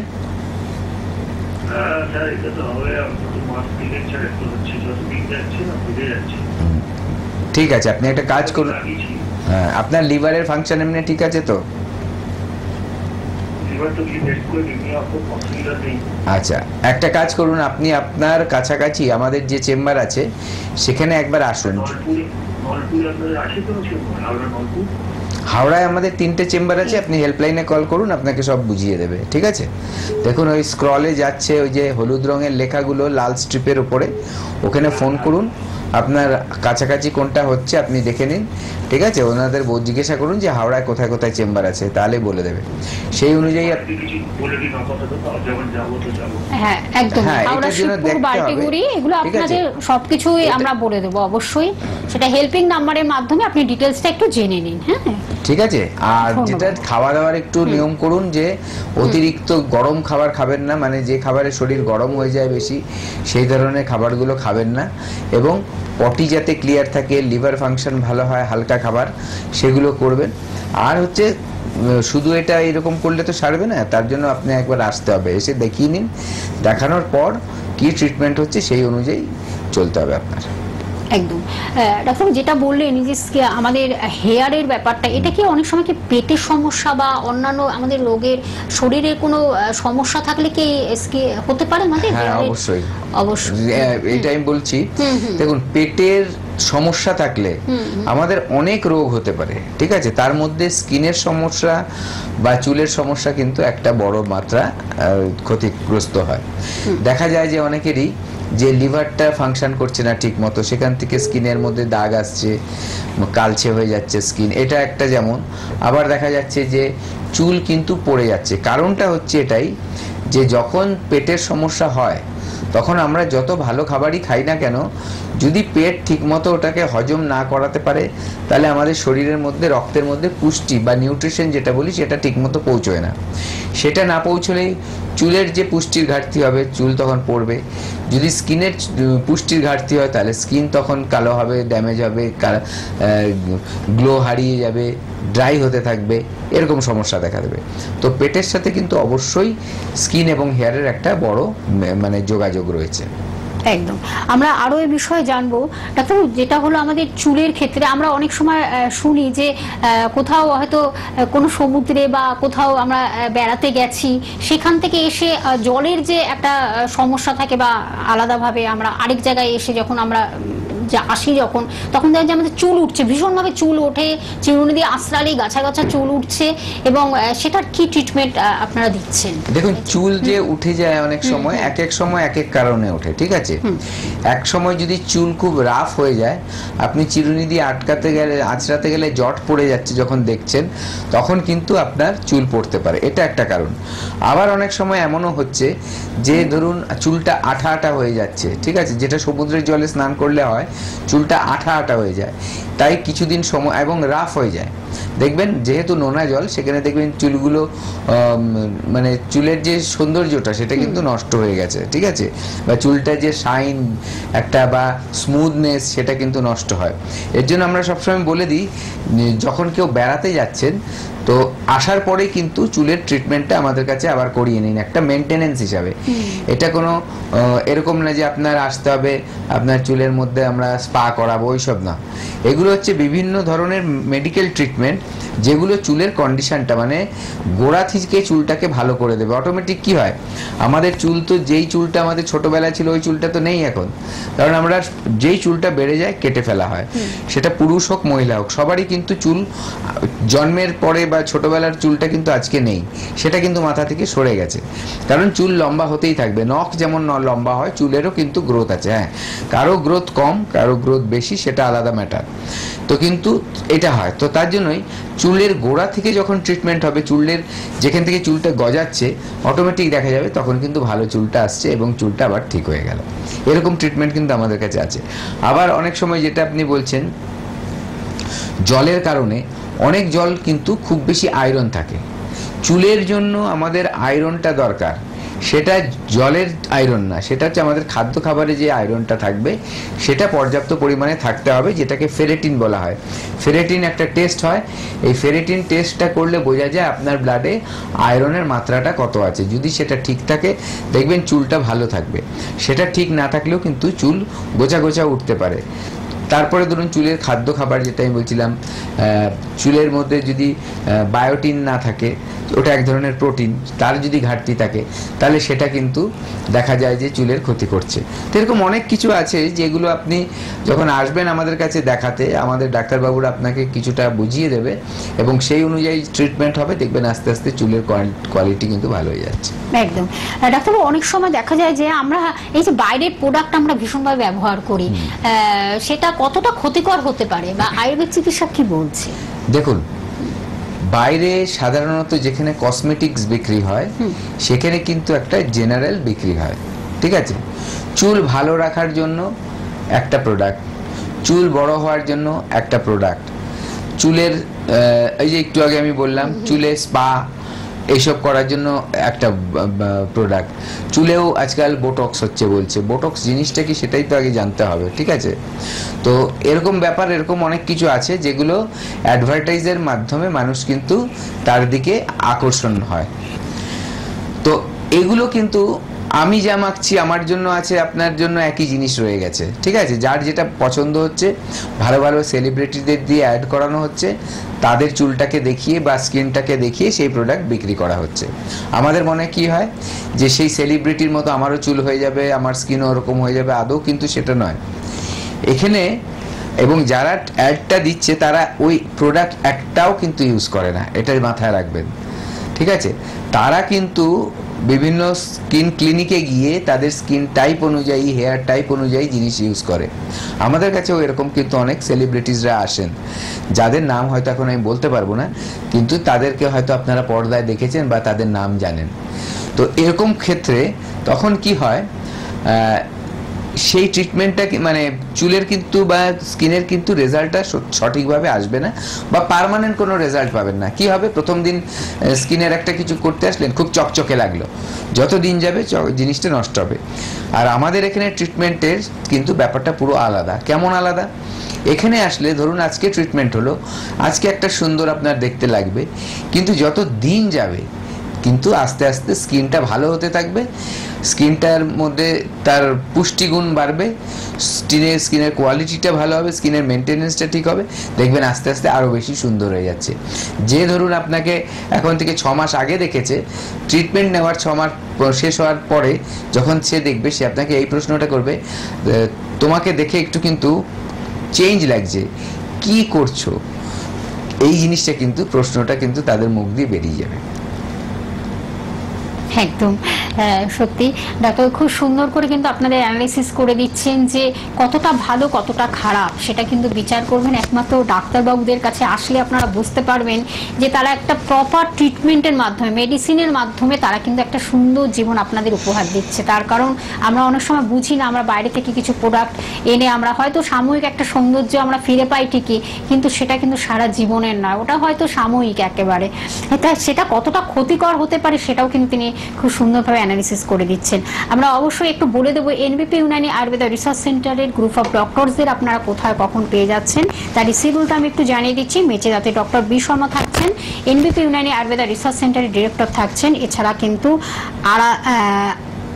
B: ঠিক আছে, আপনি একটা কাজ করুন, আপনার লিভারের ফাংশন এমনি ঠিক আছে তো? আচ্ছা, একটা কাজ করুন, আপনি আপনার কাছাকাছি আমাদের যে চেম্বার আছে সেখানে একবার আসুন। হাওড়ায় আমাদের 3টে চেম্বার আছে, আপনি হেল্পলাইনে কল করুন, আপনাকে সব বুঝিয়ে দেবে। ঠিক আছে, দেখুন ওই স্ক্রলে যাচ্ছে ওই যে হলুদ রঙের লেখাগুলো লাল স্ট্রিপের উপরে, ওখানে ফোন করুন। আপনার কাছাকাছি কোনটা হচ্ছে আপনি দেখে নিন। ঠিক আছে, ওনাদের জিজ্ঞাসা করুন যে হাওড়ায় কোথায় কোথায় চেম্বার আছে, তাহলে বলে দেবে। সেই অনুযায়ী
A: হ্যাঁ একদম, হাওড়া, শিবপুর, বাল্টিগুড়ি, এগুলো আপনাদের সবকিছুই আমরা বলে দেবো অবশ্যই। সেটা হেল্পিং নাম্বারের মাধ্যমে আপনি ডিটেলসটা একটু জেনে নিন। হ্যাঁ
B: ঠিক আছে, আর যেটা খাওয়া দাওয়ার একটু নিয়ম করুন যে অতিরিক্ত গরম খাবার খাবেন না, মানে যে খাবারে শরীর গরম হয়ে যায় বেশি সেই ধরনের খাবারগুলো খাবেন না, এবং পটি যাতে ক্লিয়ার থাকে, লিভার ফাংশন ভালো হয়, হালকা খাবার সেগুলো করবেন। আর হচ্ছে শুধু এটা এরকম করলে তো সারবে না, তার জন্য আপনি একবার আসতে হবে, এসে দেখিয়ে নিন, দেখানোর পর কি ট্রিটমেন্ট হচ্ছে সেই অনুযায়ী চলতে হবে আপনার।
A: একদম। ডাক্তার যেটা বললেন যে আমাদের হেয়ারের ব্যাপারটা, এটা কি অনেক সময় কি পেটের সমস্যা বা অন্যান্য আমাদের রোগের শরীরের কোনো সমস্যা থাকলে কি হতে পারে আমাদের?
B: হ্যাঁ অবশ্যই,
A: অবশ্যই
B: এটা আমি বলছি। দেখুন, পেটের সমস্যা থাকলে আমাদের অনেক রোগ হতে পারে। ঠিক আছে, তার মধ্যে স্কিনের সমস্যা বা চুলের সমস্যা কিন্তু একটা বড় মাত্রা ক্ষতিগ্রস্ত হয়। দেখা যায় যে অনেকেরই যে লিভারটা ফাংশন করছে না ঠিক মতো, সেখান থেকে স্কিনের মধ্যে দাগ আসছে, কালচে হয়ে যাচ্ছে স্কিন, এটা একটা যেমন। আবার দেখা যাচ্ছে যে চুল কিন্তু পড়ে যাচ্ছে। কারণটা হচ্ছে এটাই যে যখন পেটের সমস্যা হয় তখন আমরা যত ভালো খাবারই খাই না কেন, যদি পেট ঠিকমতো ওটাকে হজম না করাতে পারে তাহলে আমাদের শরীরের মধ্যে, রক্তের মধ্যে পুষ্টি বা নিউট্রিশন যেটা বলি সেটা ঠিকমতো পৌঁছয় না। সেটা না পৌঁছলেই চুলের যে পুষ্টির ঘাটতি হবে, চুল তখন পড়বে। যদি স্কিনের পুষ্টির ঘাটতি হয় তাহলে স্কিন তখন কালো হবে, ড্যামেজ হবে, গ্লো হারিয়ে যাবে, ড্রাই হতে থাকবে, এরকম সমস্যা দেখা দেবে। তো পেটের সাথে কিন্তু অবশ্যই স্কিন এবং হেয়ারের একটা বড় মানে যোগাযোগ রয়েছে।
A: একদম। আমরা আরো এই বিষয়ে জানবো ডাক্তার, যেটা হলো আমাদের চুলের ক্ষেত্রে আমরা অনেক সময় শুনি যে কোথাও হয়তো কোনো সমুদ্রে বা কোথাও আমরা বেড়াতে গেছি, সেখান থেকে এসে জলের যে একটা সমস্যা থাকে বা আলাদাভাবে আমরা আরেক জায়গায় এসে যখন আমরা আসি যখন, তখন দেখা যায় আমাদের চুল উঠছে, ভীষণভাবে চুল ওঠে, চিরুনি দিয়ে আশ্রালেই গাছা গাছা চুল উঠছে, এবং সেটার কি ট্রিটমেন্ট আপনারা দিচ্ছেন?
B: দেখুন, চুল যে উঠে যায় অনেক সময়, এক এক সময় এক এক কারণে ওঠে। ঠিক আছে, এক সময় যদি চুল খুব রাফ হয়ে যায়, আপনি চিরুনি দিয়ে আটকাতে গেলে, আঁচড়াতে গেলে জট পড়ে যাচ্ছে যখন দেখছেন, তখন কিন্তু আপনার চুল পড়তে পারে, এটা একটা কারণ। আবার অনেক সময় এমনও হচ্ছে যে ধরুন চুলটা আঠা আঠা হয়ে যাচ্ছে, ঠিক আছে, যেটা সমুদ্রের জলে স্নান করলে হয়, চুলটা আঠা আঠা হয়ে যায়, তাই কিছুদিন সময়, এবং রাফ হয়ে যায়। দেখবেন যেহেতু নোনা জল, সেখানে দেখবেন চুলগুলো মানে চুলের যে সৌন্দর্যটা সেটা কিন্তু নষ্ট হয়ে গেছে। ঠিক আছে, বা চুলটা যে শাইন একটা বা স্মুথনেস সেটা কিন্তু নষ্ট হয়। এর জন্য আমরা সবসময় বলে দিই, যখন কেউ বেড়াতে যাচ্ছেন তো আসার পরে কিন্তু চুলের ট্রিটমেন্টটা আমাদের কাছে আবার করিয়ে নিন, একটা মেনটেনেন্স হিসাবে। এটা কোনো এরকম না যে আপনার আসতে হবে, আপনার চুলের মধ্যে আমরা স্পা করাবো, ওইসব না। এগুলো হচ্ছে বিভিন্ন ধরনের মেডিকেল ট্রিটমেন্ট যেগুলো চুলের কন্ডিশনটা মানে গোড়া থেকে চুলটাকে ভালো করে দেবে। অটোমেটিক কি হয়, আমাদের চুল তো যেই চুলটা আমাদের ছোটবেলায় ছিল ওই চুলটা তো নেই এখন, কারণ আমরা যেই চুলটা বেড়ে যায় কেটে ফেলা হয়, সেটা পুরুষ হোক মহিলা হোক সবারই কিন্তু চুল জন্মের পরে বা ছোটবেলার চুলটা কিন্তু আজকে নেই, সেটা কিন্তু মাথা থেকে সরে গেছে, কারণ চুল লম্বা হতেই থাকবে। নখ যেমন লম্বা হয় চুলেরও কিন্তু গ্রোথ আছে, হ্যাঁ কারো গ্রোথ কম কারো গ্রোথ বেশি সেটা আলাদা ম্যাটার। তো কিন্তু এটা হয়, তো তার জন্যই চুলের গোড়া থেকে যখন ট্রিটমেন্ট হবে, চুলের যেখান থেকে চুলটা গজাচ্ছে অটোমেটিক দেখা যাবে তখন কিন্তু ভালো চুলটা আসছে এবং চুলটা আবার ঠিক হয়ে গেল। এরকম ট্রিটমেন্ট কিন্তু আমাদের কাছে আছে। আবার অনেক সময় যেটা আপনি বলছেন জলের কারণে, অনেক জল কিন্তু খুব বেশি আয়রন থাকে, চুলের জন্য আমাদের আয়রনটা দরকার, সেটা জলের আয়রন না, সেটা হচ্ছে আমাদের খাদ্য খাবারে যে আয়রনটা থাকবে সেটা পর্যাপ্ত পরিমাণে থাকতে হবে, যেটাকে ফেরেটিন বলা হয়। ফেরেটিন একটা টেস্ট হয়, এই ফেরেটিন টেস্টটা করলে বোঝা যায় আপনার ব্লাডে আয়রনের মাত্রাটা কত আছে। যদি সেটা ঠিক থাকে দেখবেন চুলটা ভালো থাকবে, সেটা ঠিক না থাকলেও কিন্তু চুল গোছা গোছা উঠতে পারে। তারপরে ধরুন চুলের খাদ্য খাবার যেটা আমি বলছিলাম, চুলের মধ্যে যদি বায়োটিন না থাকে, ওটা এক ধরনের প্রোটিন, তার যদি ঘাটতি থাকে তাহলে সেটা কিন্তু দেখা যায় যে চুলের ক্ষতি করছে। তো এরকম অনেক কিছু আছে যেগুলো আপনি যখন আসবেন আমাদের কাছে দেখাতে, আমাদের ডাক্তারবাবুরা আপনাকে কিছুটা বুঝিয়ে দেবে এবং সেই অনুযায়ী ট্রিটমেন্ট হবে, দেখবেন আস্তে আস্তে চুলের কোয়ালিটি কিন্তু ভালো হয়ে যাচ্ছে।
A: একদম ডাক্তারবাবু, অনেক সময় দেখা যায় যে আমরা এই যে বাইরের প্রোডাক্ট আমরা ভীষণভাবে ব্যবহার করি, সেটা কতটা ক্ষতিকর হতে পারে বা আয়ুর্বেদ চিকিৎসা কি বলছে?
B: দেখুন, বাইরে সাধারণত যেখানে কসমেটিক্স বিক্রি হয় সেখানে কিন্তু একটা জেনারেল বিক্রি হয়, ঠিক আছে? চুল ভালো রাখার জন্য একটা প্রোডাক্ট, চুল বড় হওয়ার জন্য একটা প্রোডাক্ট, চুলের এই যে একটু আগে আমি বললাম চুলে স্পা এইসব করার জন্য একটা প্রোডাক্ট, চুলেও আজকাল বোটক্স হচ্ছে বলছে, বোটক্স জিনিসটা কি সেটাই তো আগে জানতে হবে, ঠিক আছে? তো এরকম ব্যাপার, এরকম অনেক কিছু আছে যেগুলো অ্যাডভার্টাইজের মাধ্যমে মানুষ কিন্তু তার দিকে আকর্ষণ হয়। তো এগুলো কিন্তু আমি যা মাখছি আমার জন্য আছে, আপনার জন্য একই জিনিস রয়ে গেছে, ঠিক আছে? যার যেটা পছন্দ হচ্ছে, ভালো ভালো সেলিব্রিটিদের দিয়ে অ্যাড করানো হচ্ছে, তাদের চুলটাকে দেখিয়ে বা স্কিনটাকে দেখিয়ে সেই প্রোডাক্ট বিক্রি করা হচ্ছে। আমাদের মনে কি হয় যে সেই সেলিব্রিটির মতো আমারও চুল হয়ে যাবে, আমার স্কিনও ওরকম হয়ে যাবে, আদৌ কিন্তু সেটা নয় এখানে। এবং যারা অ্যাডটা দিচ্ছে তারা ওই প্রোডাক্ট একটাও কিন্তু ইউজ করে না, এটাই মাথায় রাখবেন, ঠিক আছে? তারা কিন্তু বিভিন্ন স্কিন ক্লিনিকে গিয়ে তাদের স্কিন টাইপ অনুযায়ী, হেয়ার টাইপ অনুযায়ী জিনিস ইউজ করে। আমাদের কাছেও এরকম কিন্তু অনেক সেলিব্রিটিসরা আসেন, যাদের নাম হয়তো এখন আমি বলতে পারবো না, কিন্তু তাদেরকে হয়তো আপনারা পর্দায় দেখেছেন বা তাদের নাম জানেন। তো এরকম ক্ষেত্রে তখন কি হয়, সেই ট্রিটমেন্টটা মানে চুলের কিন্তু বা স্কিনের কিন্তু রেজাল্টটা সঠিকভাবে আসবে না বা পার্মানেন্ট কোনো রেজাল্ট পাবেন না। কি হবে, প্রথম দিন স্কিনের একটা কিছু করতে আসলেন, খুব চকচকে লাগলো, যত দিন যাবে জিনিসটা নষ্ট হবে। আর আমাদের এখানে ট্রিটমেন্টের কিন্তু ব্যাপারটা পুরো আলাদা। কেমন আলাদা? এখানে আসলে ধরুন আজকে ট্রিটমেন্ট হলো, আজকে একটা সুন্দর আপনার দেখতে লাগবে, কিন্তু যত দিন যাবে কিন্তু আস্তে আস্তে স্কিনটা ভালো হতে থাকবে, স্কিনটার মধ্যে তার পুষ্টিগুণ বাড়বে, স্কিনের কোয়ালিটিটা ভালো হবে, স্কিনের মেনটেনেন্সটা ঠিক হবে, দেখবেন আস্তে আস্তে আরও বেশি সুন্দর হয়ে যাচ্ছে। যে ধরুন আপনাকে এখন থেকে 6 মাস আগে দেখেছে, ট্রিটমেন্ট নেওয়ার 6 মাস শেষ হওয়ার পরে যখন সে দেখবে, সে আপনাকে এই প্রশ্নটা করবে, তোমাকে দেখে একটু কিন্তু চেঞ্জ লাগছে, কি করছো? এই জিনিসটা কিন্তু, প্রশ্নটা কিন্তু তাদের মুখ দিয়ে বেরিয়ে যাবে।
A: একদম সত্যি ডাক্তার খুব সুন্দর করে কিন্তু আপনাদের অ্যানালাইসিস করে দিচ্ছেন যে কতটা ভালো কতটা খারাপ সেটা কিন্তু বিচার করবেন একমাত্র ডাক্তারবাবুদের কাছে আসলে আপনারা বুঝতে পারবেন যে তারা একটা প্রপার ট্রিটমেন্টের মাধ্যমে, মেডিসিনের মাধ্যমে তারা কিন্তু একটা সুন্দর জীবন আপনাদের উপহার দিচ্ছে। তার কারণ আমরা অনেক সময় বুঝি না, আমরা বাইরে থেকে কিছু প্রোডাক্ট এনে আমরা হয়তো সাময়িক একটা সৌন্দর্য আমরা ফিরে পাই ঠিকই, কিন্তু সেটা কিন্তু সারা জীবনের নয়, ওটা হয়তো সাময়িক একেবারে। তাই সেটা কতটা ক্ষতিকর হতে পারে সেটাও কিন্তু তিনি খুব সুন্দরভাবে অ্যানালিসিস করে দিচ্ছেন। আমরা অবশ্যই একটু বলে দেবো, এনবিপি ইউনানি আয়ুর্বেদা রিসার্চ সেন্টারের গ্রুপ অফ ডক্টরসদের আপনারা কোথায় কখন পেয়ে যাচ্ছেন তার শিডিউলটা আমি একটু জানিয়ে দিচ্ছি। মেচেদাতে ডক্টর বি শর্মা থাকছেন, এনবিপি ইউনানি আয়ুর্বেদা রিসার্চ সেন্টারের ডিরেক্টর থাকছেন, এছাড়া কিন্তু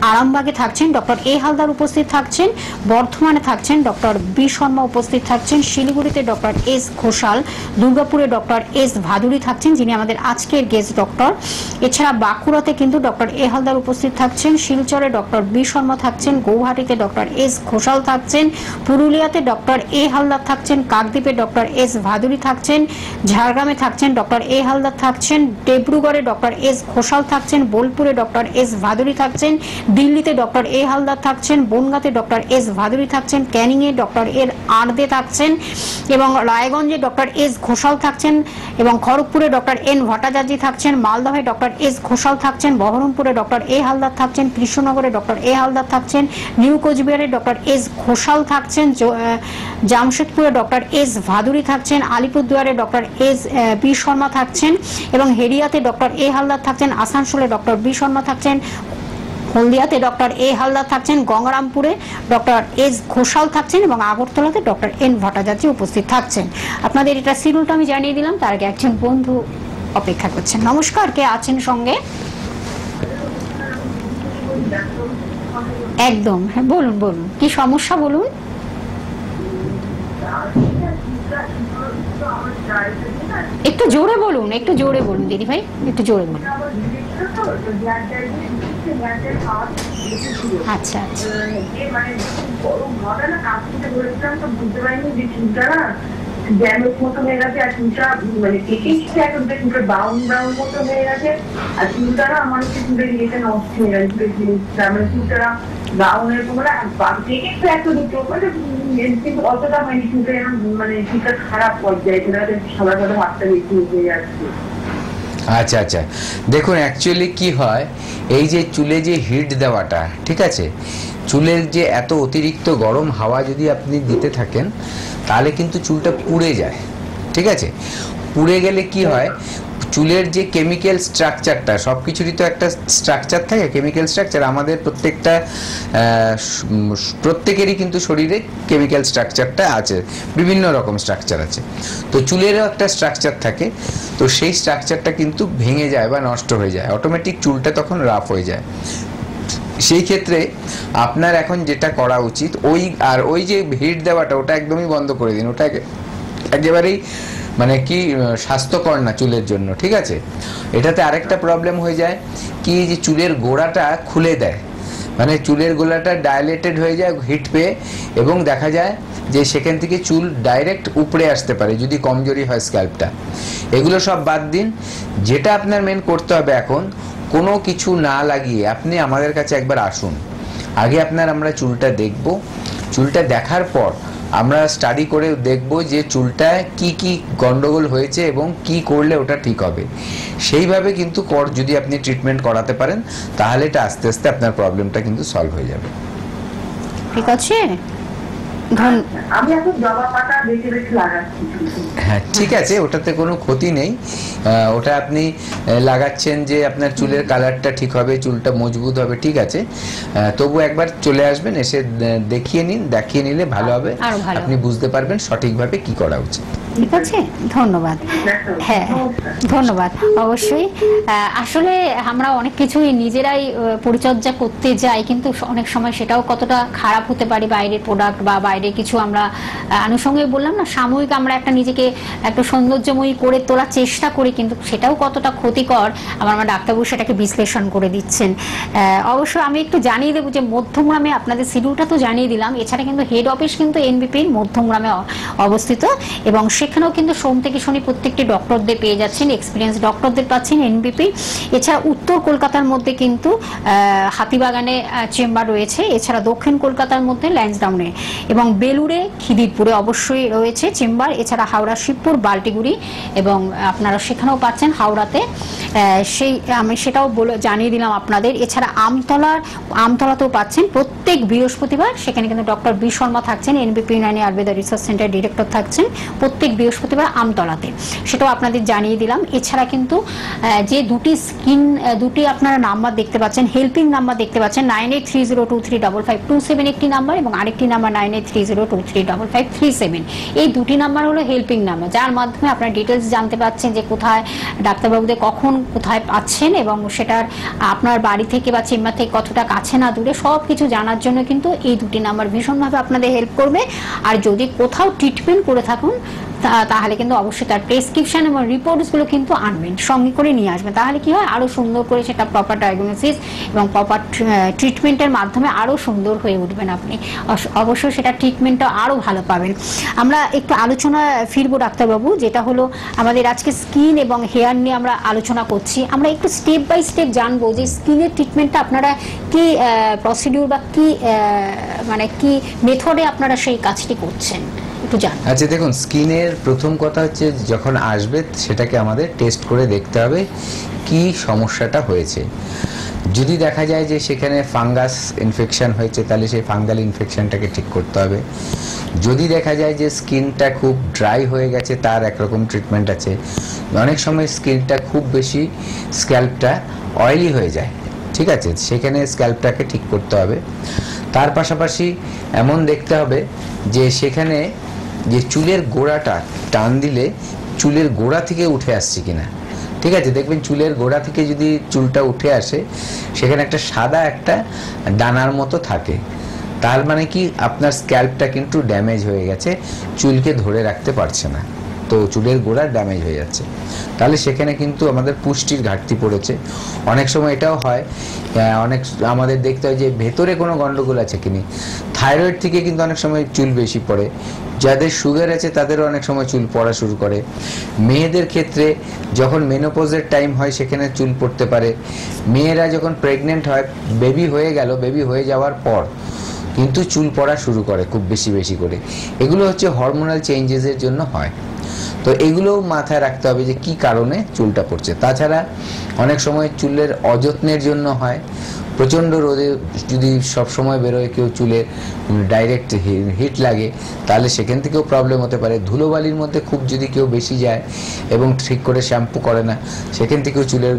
A: আরামবাগে থাকছেন ডক্টর এ হালদার উপস্থিত থাকছেন, বর্ধমানে থাকছেন ডক্টর বি শর্মা উপস্থিত থাকছেন, শিলিগুড়িতে ডক্টর এস ঘোষাল, দুর্গাপুরে ডক্টর এস ভাদুরী থাকছেন যিনি আমাদের আজকের গেস্ট ডক্টর। এছাড়া বাঁকুড়াতে কিন্তু ডক্টর এ হালদার উপস্থিত থাকছেন, শিলচরে ডক্টর বি শর্মা থাকছেন, গৌহাটিতে ডক্টর এস ঘোষাল থাকছেন, পুরুলিয়াতে ডক্টর এ হালদার থাকছেন, কাকদ্বীপে ডক্টর এস ভাদুরী থাকছেন, ঝাড়গ্রামে থাকছেন ডক্টর এ হালদার থাকছেন, ডিব্রুগড়ে ডক্টর এস ঘোষাল থাকছেন, বোলপুরে ডক্টর এস ভাদুরী থাকছেন, দিল্লিতে ডক্টর এ হালদার থাকছেন, বনগাঁতে ডক্টর এস ভাদুরী থাকছেন, ক্যানিংয়ে ডক্টর এর আর্দে থাকছেন এবং রায়গঞ্জে ডক্টর এস ঘোষাল থাকছেন এবং খড়গপুরে ডক্টর এন ভট্টাচার্য থাকছেন, মালদহে ডক্টর এস ঘোষাল থাকছেন, বহরমপুরে ডক্টর এ হালদার থাকছেন, কৃষ্ণনগরে ডক্টর এ হালদার থাকছেন, নিউ কোচবিহারে ডক্টর এস ঘোষাল থাকছেন, জামশেদপুরে ডক্টর এস ভাদুরী থাকছেন, আলিপুরদুয়ারে ডক্টর এস বি শর্মা থাকছেন এবং হেরিয়াতে ডক্টর এ হালদার থাকছেন, আসানসোলে ডক্টর বি শর্মা থাকছেন, হলদিয়াতে ডক্টর এ হালদার থাকছেন, গঙ্গারামপুরে ডক্টর এস ঘোষাল থাকছেন এবং আগরতলাতে ডক্টর এন ভট্টাচার্য উপস্থিত থাকছেন। আপনাদের এটা শিডিউলটা আমি জানিয়ে দিলাম, তার আগে একজন বন্ধু অপেক্ষা করছেন। নমস্কার, কে আছেন সঙ্গে? একদম, হ্যাঁ বলুন বলুন, কি সমস্যা বলুন। একটু জোরে বলুন, একটু জোরে বলুন দিদি ভাই, একটু জোরে বলুন। আচ্ছা আচ্ছা,
H: জ্যামের মতো হয়ে গেছে আর চুলটা মানে কেটে এখন চুলটা ব্রাউন ব্রাউন মতো হয়ে গেছে আর চুলটা আমার হচ্ছে চুলের ইয়েটা নষ্ট হয়ে গেছে, মানে চুলটা ব্রাউন এরকম কেটে একটু এত দুটো মানে কিন্তু অতটা হয়নি, চুলটা মানে চুলটা খারাপ পর্যায়ে সবার সাথে হাতটা বেশি হয়ে যাচ্ছে।
B: আচ্ছা আচ্ছা, দেখুন অ্যাকচুয়ালি কি হয়, এই যে চুলে যে হিট দেওয়াটা, ঠিক আছে, চুলের যে এত অতিরিক্ত গরম হাওয়া যদি আপনি দিতে থাকেন তাহলে কিন্তু চুলটা পুড়ে যায়, ঠিক আছে। পুড়ে গেলে কি হয়, চুলের যে কেমিক্যাল স্ট্রাকচারটা, সব কিছুরই তো একটা স্ট্রাকচার থাকে, কেমিক্যাল স্ট্রাকচার। আমাদের প্রত্যেকেরই কিন্তু শরীরে কেমিক্যাল স্ট্রাকচারটা আছে, বিভিন্ন রকম স্ট্রাকচার আছে। তো চুলেরও একটা স্ট্রাকচার থাকে, তো সেই স্ট্রাকচারটা কিন্তু ভেঙে যায় বা নষ্ট হয়ে যায়, অটোমেটিক চুলটা তখন রাফ হয়ে যায়। সেই ক্ষেত্রে আপনার এখন যেটা করা উচিত, ওই যে হিট দেওয়াটা ওটা একদমই বন্ধ করে দিন, ওটা একেবারেই মানে কি স্বাস্থ্যকর না চুলের জন্য, ঠিক আছে। এটাতে আরেকটা প্রবলেম হয়ে যায় কি, যে চুলের গোড়াটা খুলে দেয়, মানে চুলের গোড়াটা ডাইলেটেড হয়ে যায় হিট পেয়ে, এবং দেখা যায় যে সেখান থেকে চুল ডাইরেক্ট উপরে আসতে পারে যদি কমজোরি হয় স্ক্যাল্পটা। এগুলো সব বাদ দিন। যেটা আপনার মেন করতে হবে এখন, কোনো কিছু না লাগিয়ে আপনি আমাদের কাছে একবার আসুন, আগে আমরা চুলটা দেখব, চুলটা দেখার পর আমরা স্টাডি করে দেখব যে চুলটায় কি কি গন্ডগোল হয়েছে এবং কি করলে ওটা ঠিক হবে। সেইভাবে কিন্তু যদি আপনি ট্রিটমেন্ট করাতে পারেন তাহলে এটা আস্তে আস্তে আপনার প্রবলেমটা কিন্তু সলভ হয়ে যাবে।
A: ঠিক আছে,
H: আমি এখন জবা পাতা বেশি বেশি লাগাচ্ছি।
B: হ্যাঁ ঠিক আছে, ওটাতে কোনো ক্ষতি নেই, ওটা আপনি লাগাচ্ছেন যে আপনার চুলের কালারটা ঠিক হবে, চুলটা মজবুত হবে, ঠিক আছে। তবু একবার চলে আসবেন, এসে দেখিয়ে নিলে ভালো হবে, আপনি বুঝতে পারবেন সঠিকভাবে কি করা উচিত।
A: ঠিক আছে, ধন্যবাদ। হ্যাঁ ধন্যবাদ, অবশ্যই। আসলে আমরা অনেক কিছুই নিজেরাই পরিচর্যা করতে যাই, কিন্তু অনেক সময় সেটাও কতটা খারাপ হতে পারে, বাইরের প্রোডাক্ট বা বাইরে কিছু আমরা আনুষঙ্গিক বললাম না, সাময়িক আমরা একটা নিজেকে একটু সৌন্দর্যময়ী করে তোলার চেষ্টা করি, কিন্তু সেটাও কতটা ক্ষতিকর আমার ডাক্তারবাবু সেটাকে বিশ্লেষণ করে দিচ্ছেন। অবশ্যই আমি একটু জানিয়ে দেবো যে মধ্যমগ্রামে আপনাদের শিডিউলটা তো জানিয়ে দিলাম, এছাড়া কিন্তু হেড অফিস কিন্তু এনবিপির মধ্যমগ্রামে অবস্থিত এবং সেখানেও কিন্তু সোম থেকে শনি প্রত্যেকটি ডক্টরদের পেয়ে যাচ্ছেন, এক্সপিরিয়েন্স ডক্টরদের পাচ্ছেন এনবিপি। এছাড়া উত্তর কলকাতার মধ্যে কিন্তু হাতিবাগানে চেম্বার রয়েছে, এছাড়া দক্ষিণ কলকাতার মধ্যে ল্যান্সডাউনে এবং বেলুড়ে খিদিরপুরে অবশ্যই রয়েছে চেম্বার, এছাড়া হাওড়া শিবপুর বাল্টিগুড়ি এবং আপনারা সেখানেও পাচ্ছেন হাওড়াতে, আমি সেটাও জানিয়ে দিলাম আপনাদের। এছাড়া আমতলাতেও পাচ্ছেন প্রত্যেক বৃহস্পতিবার, সেখানে কিন্তু ডক্টর বি শর্মা থাকছেন, এনবিপি Unani Ayurveda research centre director থাকছেন, প্রত্যেক প্রত্যেক বৃহস্পতিবার আমতলাতে, সেটাও আপনাদের জানিয়ে দিলাম। এছাড়া কিন্তু যে দুটি আপনারা নাম্বার দেখতে পাচ্ছেন, হেল্পিং নাম্বার দেখতে পাচ্ছেন, 9830235527 একটি নাম্বার এবং আরেকটি নাম্বার 9830235537। এই দুটি নাম্বার হলো হেল্পিং নাম্বার, যার মাধ্যমে আপনারা ডিটেলস জানতে পাচ্ছেন যে কোথায় ডাক্তারবাবুদের কখন কোথায় পাচ্ছেন এবং সেটার আপনার বাড়ি থেকে বা চেম্বার থেকে কতটা কাছে না দূরে সব কিছু জানার জন্য কিন্তু এই দুটি নাম্বার ভীষণভাবে আপনাদের হেল্প করবে। আর যদি কোথাও ট্রিটমেন্ট করে থাকুন তাহলে কিন্তু অবশ্যই তার প্রেসক্রিপশন এবং রিপোর্টসগুলো কিন্তু আনবেন, সঙ্গে করে নিয়ে আসবেন। তাহলে কি হয়, আরও সুন্দর করে সেটা প্রপার ডায়াগনোসিস এবং প্রপার ট্রিটমেন্টের মাধ্যমে আরও সুন্দর হয়ে উঠবেন আপনি, অবশ্যই সেটা ট্রিটমেন্টটা আরও ভালো পাবেন। আমরা একটু আলোচনা ফিরবো ডাক্তারবাবু, যেটা হলো আমাদের আজকে স্কিন এবং হেয়ার নিয়ে আমরা আলোচনা করছি। আমরা একটু স্টেপ বাই স্টেপ জানবো যে স্কিনের ট্রিটমেন্টটা আপনারা কি প্রসিডিউর বা কি মানে কি মেথডে আপনারা সেই কাজটি করছেন একটু জান।
B: আচ্ছা দেখুন, স্কিনের প্রথম কথা হচ্ছে যখন আসবে সেটাকে আমাদের টেস্ট করে দেখতে হবে কি সমস্যাটা হয়েছে। যদি দেখা যায় যে সেখানে ফাঙ্গাস ইনফেকশন হয়েছে তাহলে সেই ফাঙ্গাল ইনফেকশনটাকে ঠিক করতে হবে। যদি দেখা যায় যে স্কিনটা খুব ড্রাই হয়ে গেছে তার একরকম ট্রিটমেন্ট আছে। অনেক সময় স্কিনটা খুব বেশি স্ক্যাল্পটা অয়েলি হয়ে যায়, ঠিক আছে, সেখানে স্ক্যাল্পটাকে ঠিক করতে হবে। তার পাশাপাশি এমন দেখতে হবে যে সেখানে যে চুলের গোড়াটা টান দিলে চুলের গোড়া থেকে উঠে আসছে কিনা, ঠিক আছে। দেখবেন চুলের গোড়া থেকে যদি চুলটা উঠে আসে সেখানে একটা সাদা একটা দানার মতো থাকে, তার মানে কি আপনার স্ক্যাল্পটা কিন্তু ড্যামেজ হয়ে গেছে, চুলকে ধরে রাখতে পারছে না, তো চুলের গোড়া ড্যামেজ হয়ে যাচ্ছে, তাহলে সেখানে কিন্তু আমাদের পুষ্টির ঘাটতি পড়েছে। অনেক সময় এটাও হয়, অনেক আমাদের দেখতে হয় যে ভেতরে কোনো গন্ডগোল আছে কিনি। থাইরয়েড থেকে কিন্তু অনেক সময় চুল বেশি পড়ে, যাদের সুগার আছে তাদেরও অনেক সময় চুল পড়া শুরু করে। মেয়েদের ক্ষেত্রে যখন মেনোপজের টাইম হয় সেখানে চুল পড়তে পারে। মেয়েরা যখন প্রেগনেন্ট হয়, বেবি হয়ে গেল, বেবি হয়ে যাওয়ার পর কিন্তু চুল পড়া শুরু করে খুব বেশি বেশি করে। এগুলো হচ্ছে হরমোনাল চেঞ্জেসের জন্য হয়, তো এগুলোও মাথায় রাখতে হবে যে কি কারণে চুলটা পড়ছে। তাছাড়া অনেক সময় চুলের অযত্নের জন্য হয়, প্রচণ্ড রোদে যদি সবসময় বেরোয় কেউ, চুলের ডাইরেক্ট হিট লাগে তাহলে সেখান থেকেও প্রবলেম হতে পারে। ধুলোবালির মধ্যে খুব যদি কেউ বেশি যায় এবং ঠিক করে শ্যাম্পু করে না সেখান থেকেও চুলের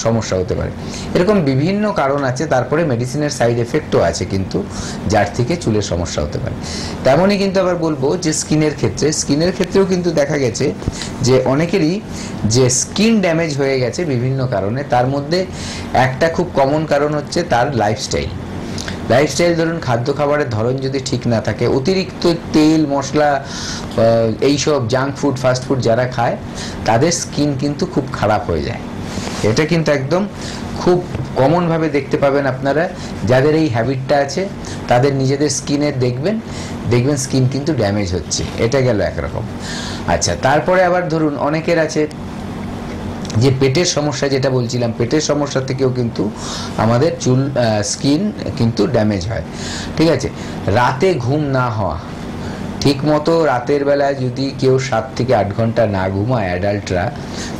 B: সমস্যা হতে পারে। এরকম বিভিন্ন কারণ আছে। তারপরে মেডিসিনের সাইড এফেক্টও আছে কিন্তু যার থেকে চুলের সমস্যা হতে পারে। তেমনই কিন্তু আবার বলবো যে স্কিনের ক্ষেত্রেও কিন্তু দেখা গেছে যে অনেকেরই যে স্কিন ড্যামেজ হয়ে গেছে বিভিন্ন কারণে, তার মধ্যে একটা খুব কমন কারণ হচ্ছে তার লাইফস্টাইল। ধরুন খাদ্য খাবারের ধরন যদি ঠিক না থাকে, অতিরিক্ত তেল মশলা এইসব জাঙ্ক ফুড ফাস্ট ফুড যারা খায় তাদের স্কিন কিন্তু খুব খারাপ হয়ে যায়। এটা কিন্তু একদম খুব কমনভাবে দেখতে পাবেন আপনারা, যাদের এই হ্যাবিটটা আছে তাদের নিজেদের স্কিনে দেখবেন স্কিন কিন্তু ড্যামেজ হচ্ছে। এটা গেল একরকম। আচ্ছা, তারপরে আবার ধরুন অনেকের আছে যে পেটের সমস্যা, যেটা বলছিলাম, পেটের সমস্যা থেকেও কিন্তু আমাদের স্কিন কিন্তু ড্যামেজ হয়, ঠিক আছে। রাতে ঘুম না হওয়া, ঠিক মতো রাতের বেলায় যদি কেউ 7 থেকে 8 ঘন্টা না ঘুমায় অ্যাডাল্টরা,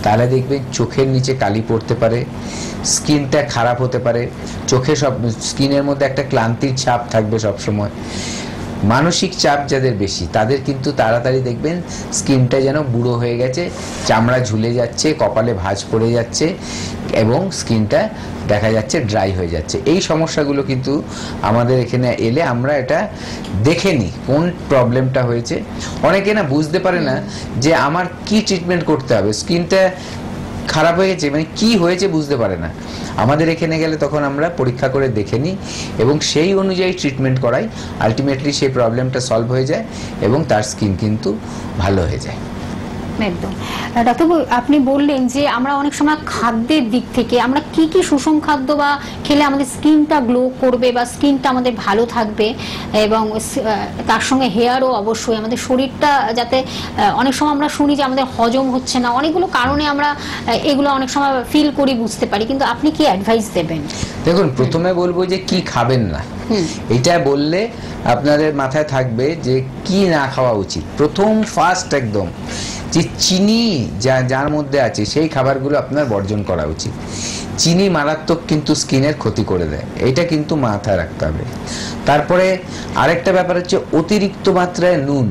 B: তাহলে দেখবেন চোখের নিচে কালি পড়তে পারে, স্কিনটা খারাপ হতে পারে, স্কিনের মধ্যে একটা ক্লান্তির ছাপ থাকবে সবসময়। মানসিক চাপ যাদের বেশি তাদের কিন্তু তাড়াতাড়ি দেখবেন স্কিনটা যেন বুড়ো হয়ে গেছে, চামড়া ঝুলে যাচ্ছে, কপালে ভাঁজ পড়ে যাচ্ছে এবং স্কিনটা দেখা যাচ্ছে ড্রাই হয়ে যাচ্ছে। এই সমস্যাগুলো কিন্তু আমাদের এখানে এলে আমরা এটা দেখে নিই কোন প্রবলেমটা হয়েছে। অনেকে না বুঝতে পারে না যে আমার কি ট্রিটমেন্ট করতে হবে, স্কিনটা খারাপ হয়ে গেছে মানে কি হয়েছে বুঝতে পারে না। আমাদের এখানে গেলে তখন আমরা পরীক্ষা করে দেখে নিই এবং সেই অনুযায়ী ট্রিটমেন্ট করাই, আলটিমেটলি সেই প্রবলেমটা সলভ হয়ে যায় এবং তার স্কিন কিন্তু ভালো হয়ে যায়।
A: একদম। ডাক্তারবাবু, আপনি বললেন যে আমরা অনেক সময় খাদ্যের দিক থেকে আমরা কি কি সুষম খাদ্য বা খেলে আমাদের স্কিনটা গ্লো করবে বা স্কিনটা আমাদের ভালো থাকবে এবং তার সঙ্গে হেয়ারও অবশ্যই, আমাদের শরীরটা যাতে, অনেক সময় আমরা শুনি যে আমাদের হজম হচ্ছে না, অনেকগুলো কারণে আমরা এগুলো অনেক সময় ফিল করি, বুঝতে পারি, কিন্তু আপনি কি অ্যাডভাইস দেবেন?
B: দেখুন, প্রথমে বলবো যে কি খাবেন না, এটা বললে আপনাদের মাথায় থাকবে যে কি না খাওয়া উচিত। প্রথম ফার্স্ট একদম যে চিনি যার মধ্যে আছে সেই খাবারগুলো আপনার বর্জন করা উচিত। চিনি মারাত্মক কিন্তু স্কিনের ক্ষতি করে দেয়, এটা কিন্তু মাথায় রাখতে হবে। তারপরে আরেকটা ব্যাপার হচ্ছে অতিরিক্ত মাত্রায় নুন,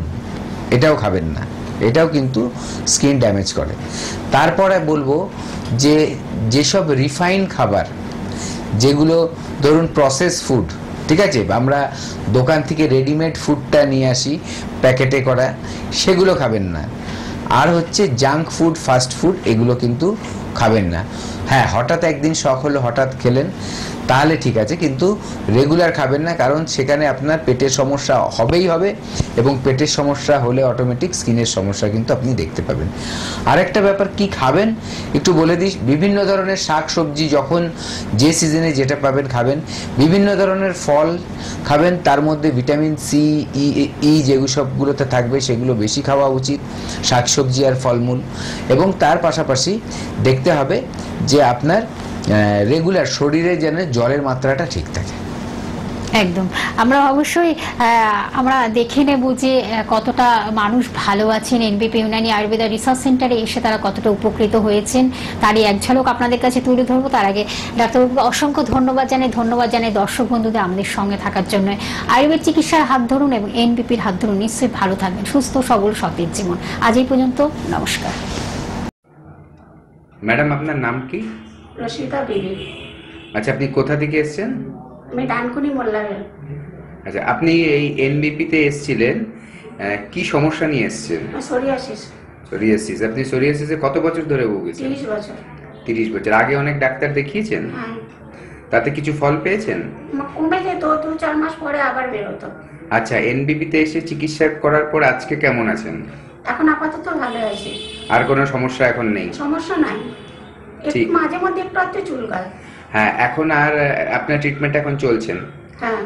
B: এটাও খাবেন না, এটাও কিন্তু স্কিন ড্যামেজ করে। তারপরে বলবো যে যেসব রিফাইন খাবার, যেগুলো ধরুন প্রসেস ফুড, ঠিক আছে, আমরা দোকান থেকে রেডিমেড ফুডটা নিয়ে আসি প্যাকেটে করা, সেগুলো খাবেন না। আর হচ্ছে জাঙ্ক ফুড, ফাস্ট ফুড, এগুলো কিন্তু খাবেন না। হ্যাঁ, হঠাৎ একদিন শখ হলো, হঠাৎ খেলেন, তাহলে ঠিক আছে, কিন্তু রেগুলার খাবেন না, কারণ সেখানে আপনার পেটের সমস্যা হবেই হবে, এবং পেটের সমস্যা হলে অটোমেটিক স্কিনের সমস্যা কিন্তু আপনি দেখতে পাবেন। আরেকটা ব্যাপার, কি খাবেন একটু বলে দিই। বিভিন্ন ধরনের শাক সবজি, যখন যে সিজনে যেটা পাবেন খাবেন। বিভিন্ন ধরনের ফল খাবেন, তার মধ্যে ভিটামিন সি, ই যেগুলো সবগুলোতে থাকবে সেগুলো বেশি খাওয়া উচিত, শাকসবজি আর ফলমূল। এবং তার পাশাপাশি দেখতে হবে যে আপনার রেগুলার শরীরে যেন জলের মাত্রাটা ঠিক থাকে।
A: একদম, আমরা অবশ্যই আমরা দেখে নেব যে কতটা মানুষ ভালো আছেন এনবিপি ইউনানি আয়ুর্বেদা রিসার্চ সেন্টারে এসে, তারা কতটা উপকৃত হয়েছেন, তারই এক ঝলক আপনাদের কাছে তুলে ধরবো। তার আগে ডাক্তারবাবুকে অসংখ্য ধন্যবাদ জানাই দর্শক বন্ধুদের আমাদের সঙ্গে থাকার জন্য। আয়ুর্বেদ চিকিৎসার হাত ধরুন এবং এনবিপির হাত ধরুন, নিশ্চয়ই ভালো থাকবেন, সুস্থ সবল সতেজ জীবন। আজ এই পর্যন্ত, নমস্কার।
B: ম্যাডাম, আপনার নাম কি?
I: রশিদা বিবি।
B: আচ্ছা, আপনি কোথা থেকে এসেছেন?
I: আমি ডানকুনি মোল্লাবেল।
B: আচ্ছা, আপনি এই এনবিপি তে এসেছিলেন, কি সমস্যা নিয়ে এসেছেন? সোরিয়াসিস। আপনি সোরিয়াসিসে কত বছর ধরে ভুগছেন?
I: 30 বছর।
B: 30 বছর। আগে অনেক ডাক্তার দেখিয়েছেন? তাতে কিছু ফল পেয়েছেন?
I: কমে যেত, 2-4 মাস পরে আবার বেরোতো।
B: আচ্ছা, এনবিপি তে এসে চিকিৎসা করার পর আজকে কেমন আছেন?
I: এখন আপাতত ভালো আছি।
B: আর কোনো সমস্যা এখন নেই?
I: সমস্যা নাই, একটু মাঝে মধ্যে একটু চুলকায়।
B: হ্যাঁ, এখন আর আপনার ট্রিটমেন্ট এখন চলছেন?
I: হ্যাঁ।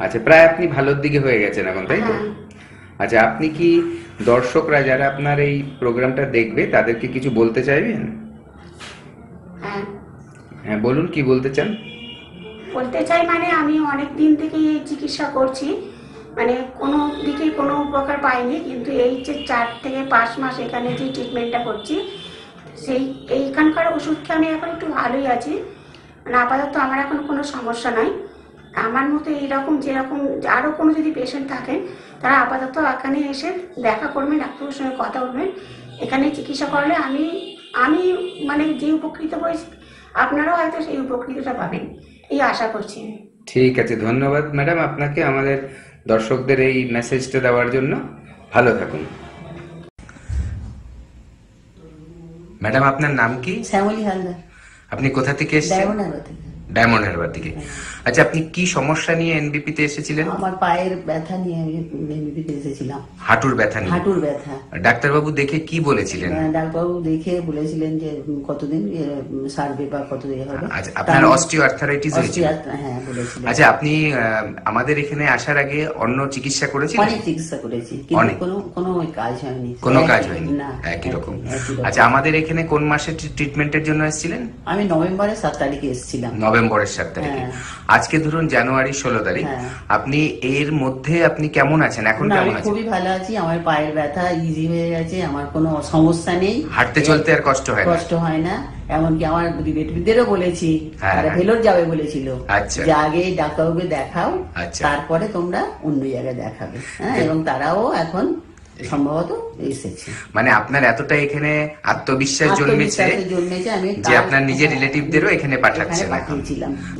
B: আচ্ছা, প্রায় আপনি ভালোর দিকে হয়ে গেছেন এখন, তাই তো?
I: হ্যাঁ।
B: আচ্ছা, আপনি কি দর্শকরা যারা আপনার এই প্রোগ্রামটা দেখবে তাদেরকে কিছু বলতে চাইবেন?
I: হ্যাঁ।
B: হ্যাঁ, বলুন, কি বলতে চান?
I: বলতে চাই মানে আমি অনেক দিন থেকে এই চিকিৎসা করছি, মানে কোনো দিকে কোনো উপকার পাইনি, কিন্তু এই যে 4 থেকে 5 মাস এখানে যে ট্রিটমেন্টটা করছি, এইখানকার ওষুধ খেয়ে আমি এখন একটু ভালোই আছি। মানে আপাতত আমার এখন কোনো সমস্যা নাই। আমার মতো এইরকম যেরকম আরও কোনো যদি পেশেন্ট থাকেন, তারা আপাতত এখানে এসে দেখা করবেন, ডাক্তারের সঙ্গে কথা বলবেন। এখানে চিকিৎসা করলে আমি মানে যে উপকৃত হয়েছি, আপনারাও হয়তো সেই উপকৃতটা পাবেন, এই আশা করছি।
B: ঠিক আছে, ধন্যবাদ ম্যাডাম আপনাকে আমাদের দর্শকদের এই মেসেজটা দেওয়ার জন্য। ভালো থাকুন। ম্যাডাম, আপনার নাম কি?
J: শ্যামলী হালদার।
B: আপনি কোথা থেকে এসেছেন? ডায়মন্ড হারবার থেকে। আচ্ছা, আপনি কি সমস্যা নিয়ে এনবিপি তে এসেছিলেন?
J: আমার পায়ের ব্যথা নিয়ে আমি এনবিপি তে এসেছিলাম।
B: হাঁটুর ব্যথা নিয়ে?
J: হাঁটুর ব্যথা।
B: ডাক্তারবাবু দেখে কি বলেছিলেন?
J: ডাক্তারবাবু দেখে বলেছিলেন যে কতদিন সারবে বা কতদিন হবে।
B: আচ্ছা, আপনার অস্টিও আর্থারাইটিস হয়েছিল?
J: হ্যাঁ, বলেছিলেন।
B: আচ্ছা, আপনি আমাদের এখানে আসার আগে অন্য চিকিৎসা করেছিলেন?
J: অনেক চিকিৎসা করেছি, কিন্তু কোনো কাজ হয়নি।
B: কোনো কাজ হয়নি?
J: না,
B: একই রকম। আচ্ছা, আমাদের এখানে কোন মাসে ট্রিটমেন্টের জন্য এসেছিলেন?
J: আমি নভেম্বরের 7 তারিখে এসেছিলাম।
B: নভেম্বরের 7 তারিখে। আজকে ধরুন জানুয়ারি 16 তারিখ। আপনি এর মধ্যে আপনি কেমন আছেন এখন? কেমন আছেন?
J: খুবই ভালো আছি। আমার পায়ের ব্যথা ইজি হয়ে গেছে, আমার কোনো সমস্যা নেই,
B: হাঁটতে চলতে আর কষ্ট হয় না।
J: এমনকি আমার রিলেটিভদেরও বলেছি, তারা ভেলোর যাবে বলেছিল, যে আগে ডাক্তারবাবুকে দেখাও, তারপরে তোমরা অন্য জায়গায় দেখাবে। হ্যাঁ, এবং তারাও এখন সম্ভবত এসেছে।
B: মানে আপনার এতটা এখানে আত্মবিশ্বাস জন্মেছে যে আপনার নিজের রিলেটিভদেরও এখানে পাঠাচ্ছেন এখন।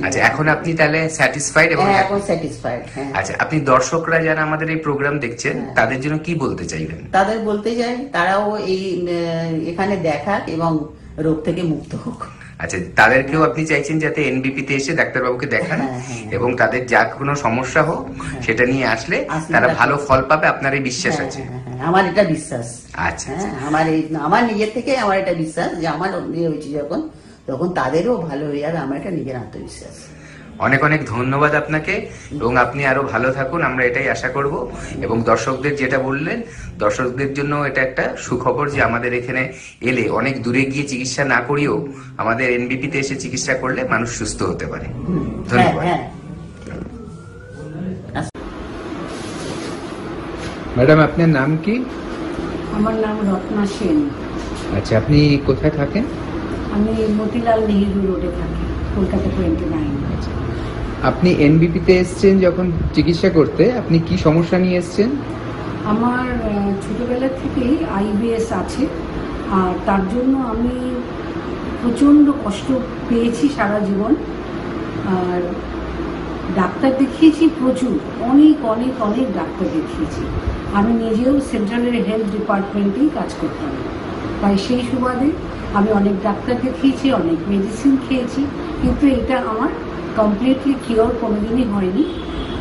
B: আচ্ছা, এখন আপনি তাহলে স্যাটিসফাইড? এবং
J: এখন স্যাটিসফাইড।
B: আচ্ছা, আপনি দর্শকরা যারা আমাদের এই প্রোগ্রাম দেখছেন তাদের জন্য কি বলতে চাইবেন?
J: তাদের বলতে চাই তারাও এই এখানে দেখাক এবং রোগ থেকে মুক্ত হোক।
B: আচ্ছা, তাদেরকেও আপনি চাইছেন যাতে এনবিপি তে এসে ডাক্তারবাবুকে দেখান এবং তাদের যা কোনো সমস্যা হোক সেটা নিয়ে আসলে তারা ভালো ফল পাবে, আপনার এই বিশ্বাস আছে?
J: আমার এটা বিশ্বাস।
B: আচ্ছা,
J: আমার নিজের থেকে আমার এটা বিশ্বাস যে আমার হয়েছে তখন তাদেরও ভালো হয়ে যাবে, আমার এটা নিজের আত্মবিশ্বাস।
B: অনেক অনেক ধন্যবাদ আপনাকে, এবং আপনি আরো ভালো থাকুন, আমরা এটাই আশা করব। এবং দর্শকদের যেটা বললেন, দর্শকদের জন্য এটা একটা সুখবর যে আমাদের এখানে এলে অনেক দূরে গিয়ে চিকিৎসা না করিয়েও আমাদের এনবিপি তে এসে চিকিৎসা করলে মানুষ সুস্থ হতে পারে। ধন্যবাদ। ম্যাডাম, আপনার নাম কি?
K: আমার নাম রত্না সেন।
B: আচ্ছা, আপনি কোথায় থাকেন?
K: আমি মতিলাল নেহেরু রোডে থাকি, কলকাতা 29।
B: আপনি এনবিপি তে এসেছেন যখন চিকিৎসা করতে, আপনি কি সমস্যা নিয়ে এসেছেন?
K: আমার ছোটবেলা থেকেই আইবিএস আছে, আর তার জন্য আমি প্রচণ্ড কষ্ট পেয়েছি সারা জীবন। আর ডাক্তার দেখিয়েছি প্রচুর, অনেক অনেক অনেক ডাক্তার দেখিয়েছি। আমি নিজেও সেন্ট্রালের হেলথ ডিপার্টমেন্টেই কাজ করতাম, তাই সেই সুবাদে আমি অনেক ডাক্তার দেখিয়েছি, অনেক মেডিসিন খেয়েছি, কিন্তু এটা আমার কমপ্লিটলি কিওর কোনোদিনই হয়নি।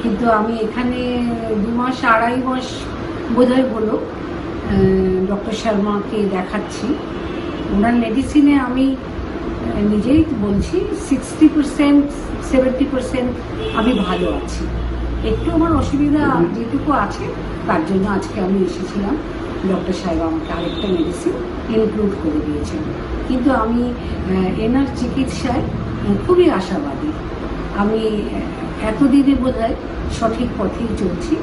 K: কিন্তু আমি এখানে 2 মাস 2.5 মাস বোধহয় হলো ডক্টর শর্মাকে দেখাচ্ছি। ওনার মেডিসিনে আমি নিজেই বলছি 60% 70% আমি ভালো আছি। একটু আমার অসুবিধা যেটুকু আছে তার জন্য আজকে আমি এসেছিলাম। ডক্টর সাহেব আমাকে আরেকটা মেডিসিন ইনক্লুড করে দিয়েছেন, কিন্তু আমি এনার চিকিৎসায় খুবই আশাবাদী। আমি এতদিনে বোধহয় সঠিক পথেই চলছি,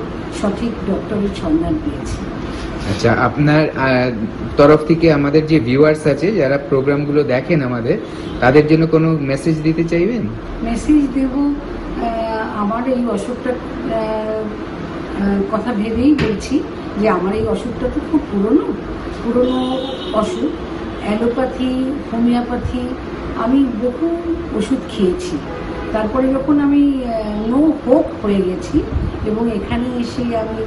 K: সঠিক ডক্টরের সন্ধান পেয়েছি।
B: আচ্ছা, আপনার তরফ থেকে আমাদের যে ভিউয়ার্স আছে যারা প্রোগ্রামগুলো দেখেন আমাদের, তাদের জন্য কোনো মেসেজ দিতে চাইবেন?
K: মেসেজ দেব, আমার এই অসুখটা কথা ভেবেই বলছি যে আমার এই অসুখটা তো খুব পুরনো অসুখ। অ্যালোপ্যাথি, হোমিওপ্যাথি, আমি বহু ওষুধ খেয়েছি। তারপরে যখন আমি নো হোপ হয়ে গেছি এবং এখানে এসে আমি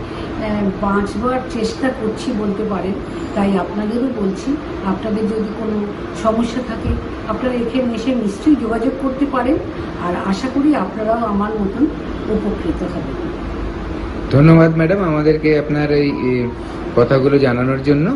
K: বাঁচবার চেষ্টা করছি বলতে পারেন, তাই আপনাদেরও বলছি, আপনাদের যদি কোনো সমস্যা থাকে আপনারা এখানে এসে নিশ্চয়ই যোগাযোগ করতে পারেন, আর আশা করি আপনারাও আমার মতন উপকৃত হবেন।
B: ধন্যবাদ ম্যাডাম আমাদেরকে আপনার এই কথাগুলো জানানোর জন্য।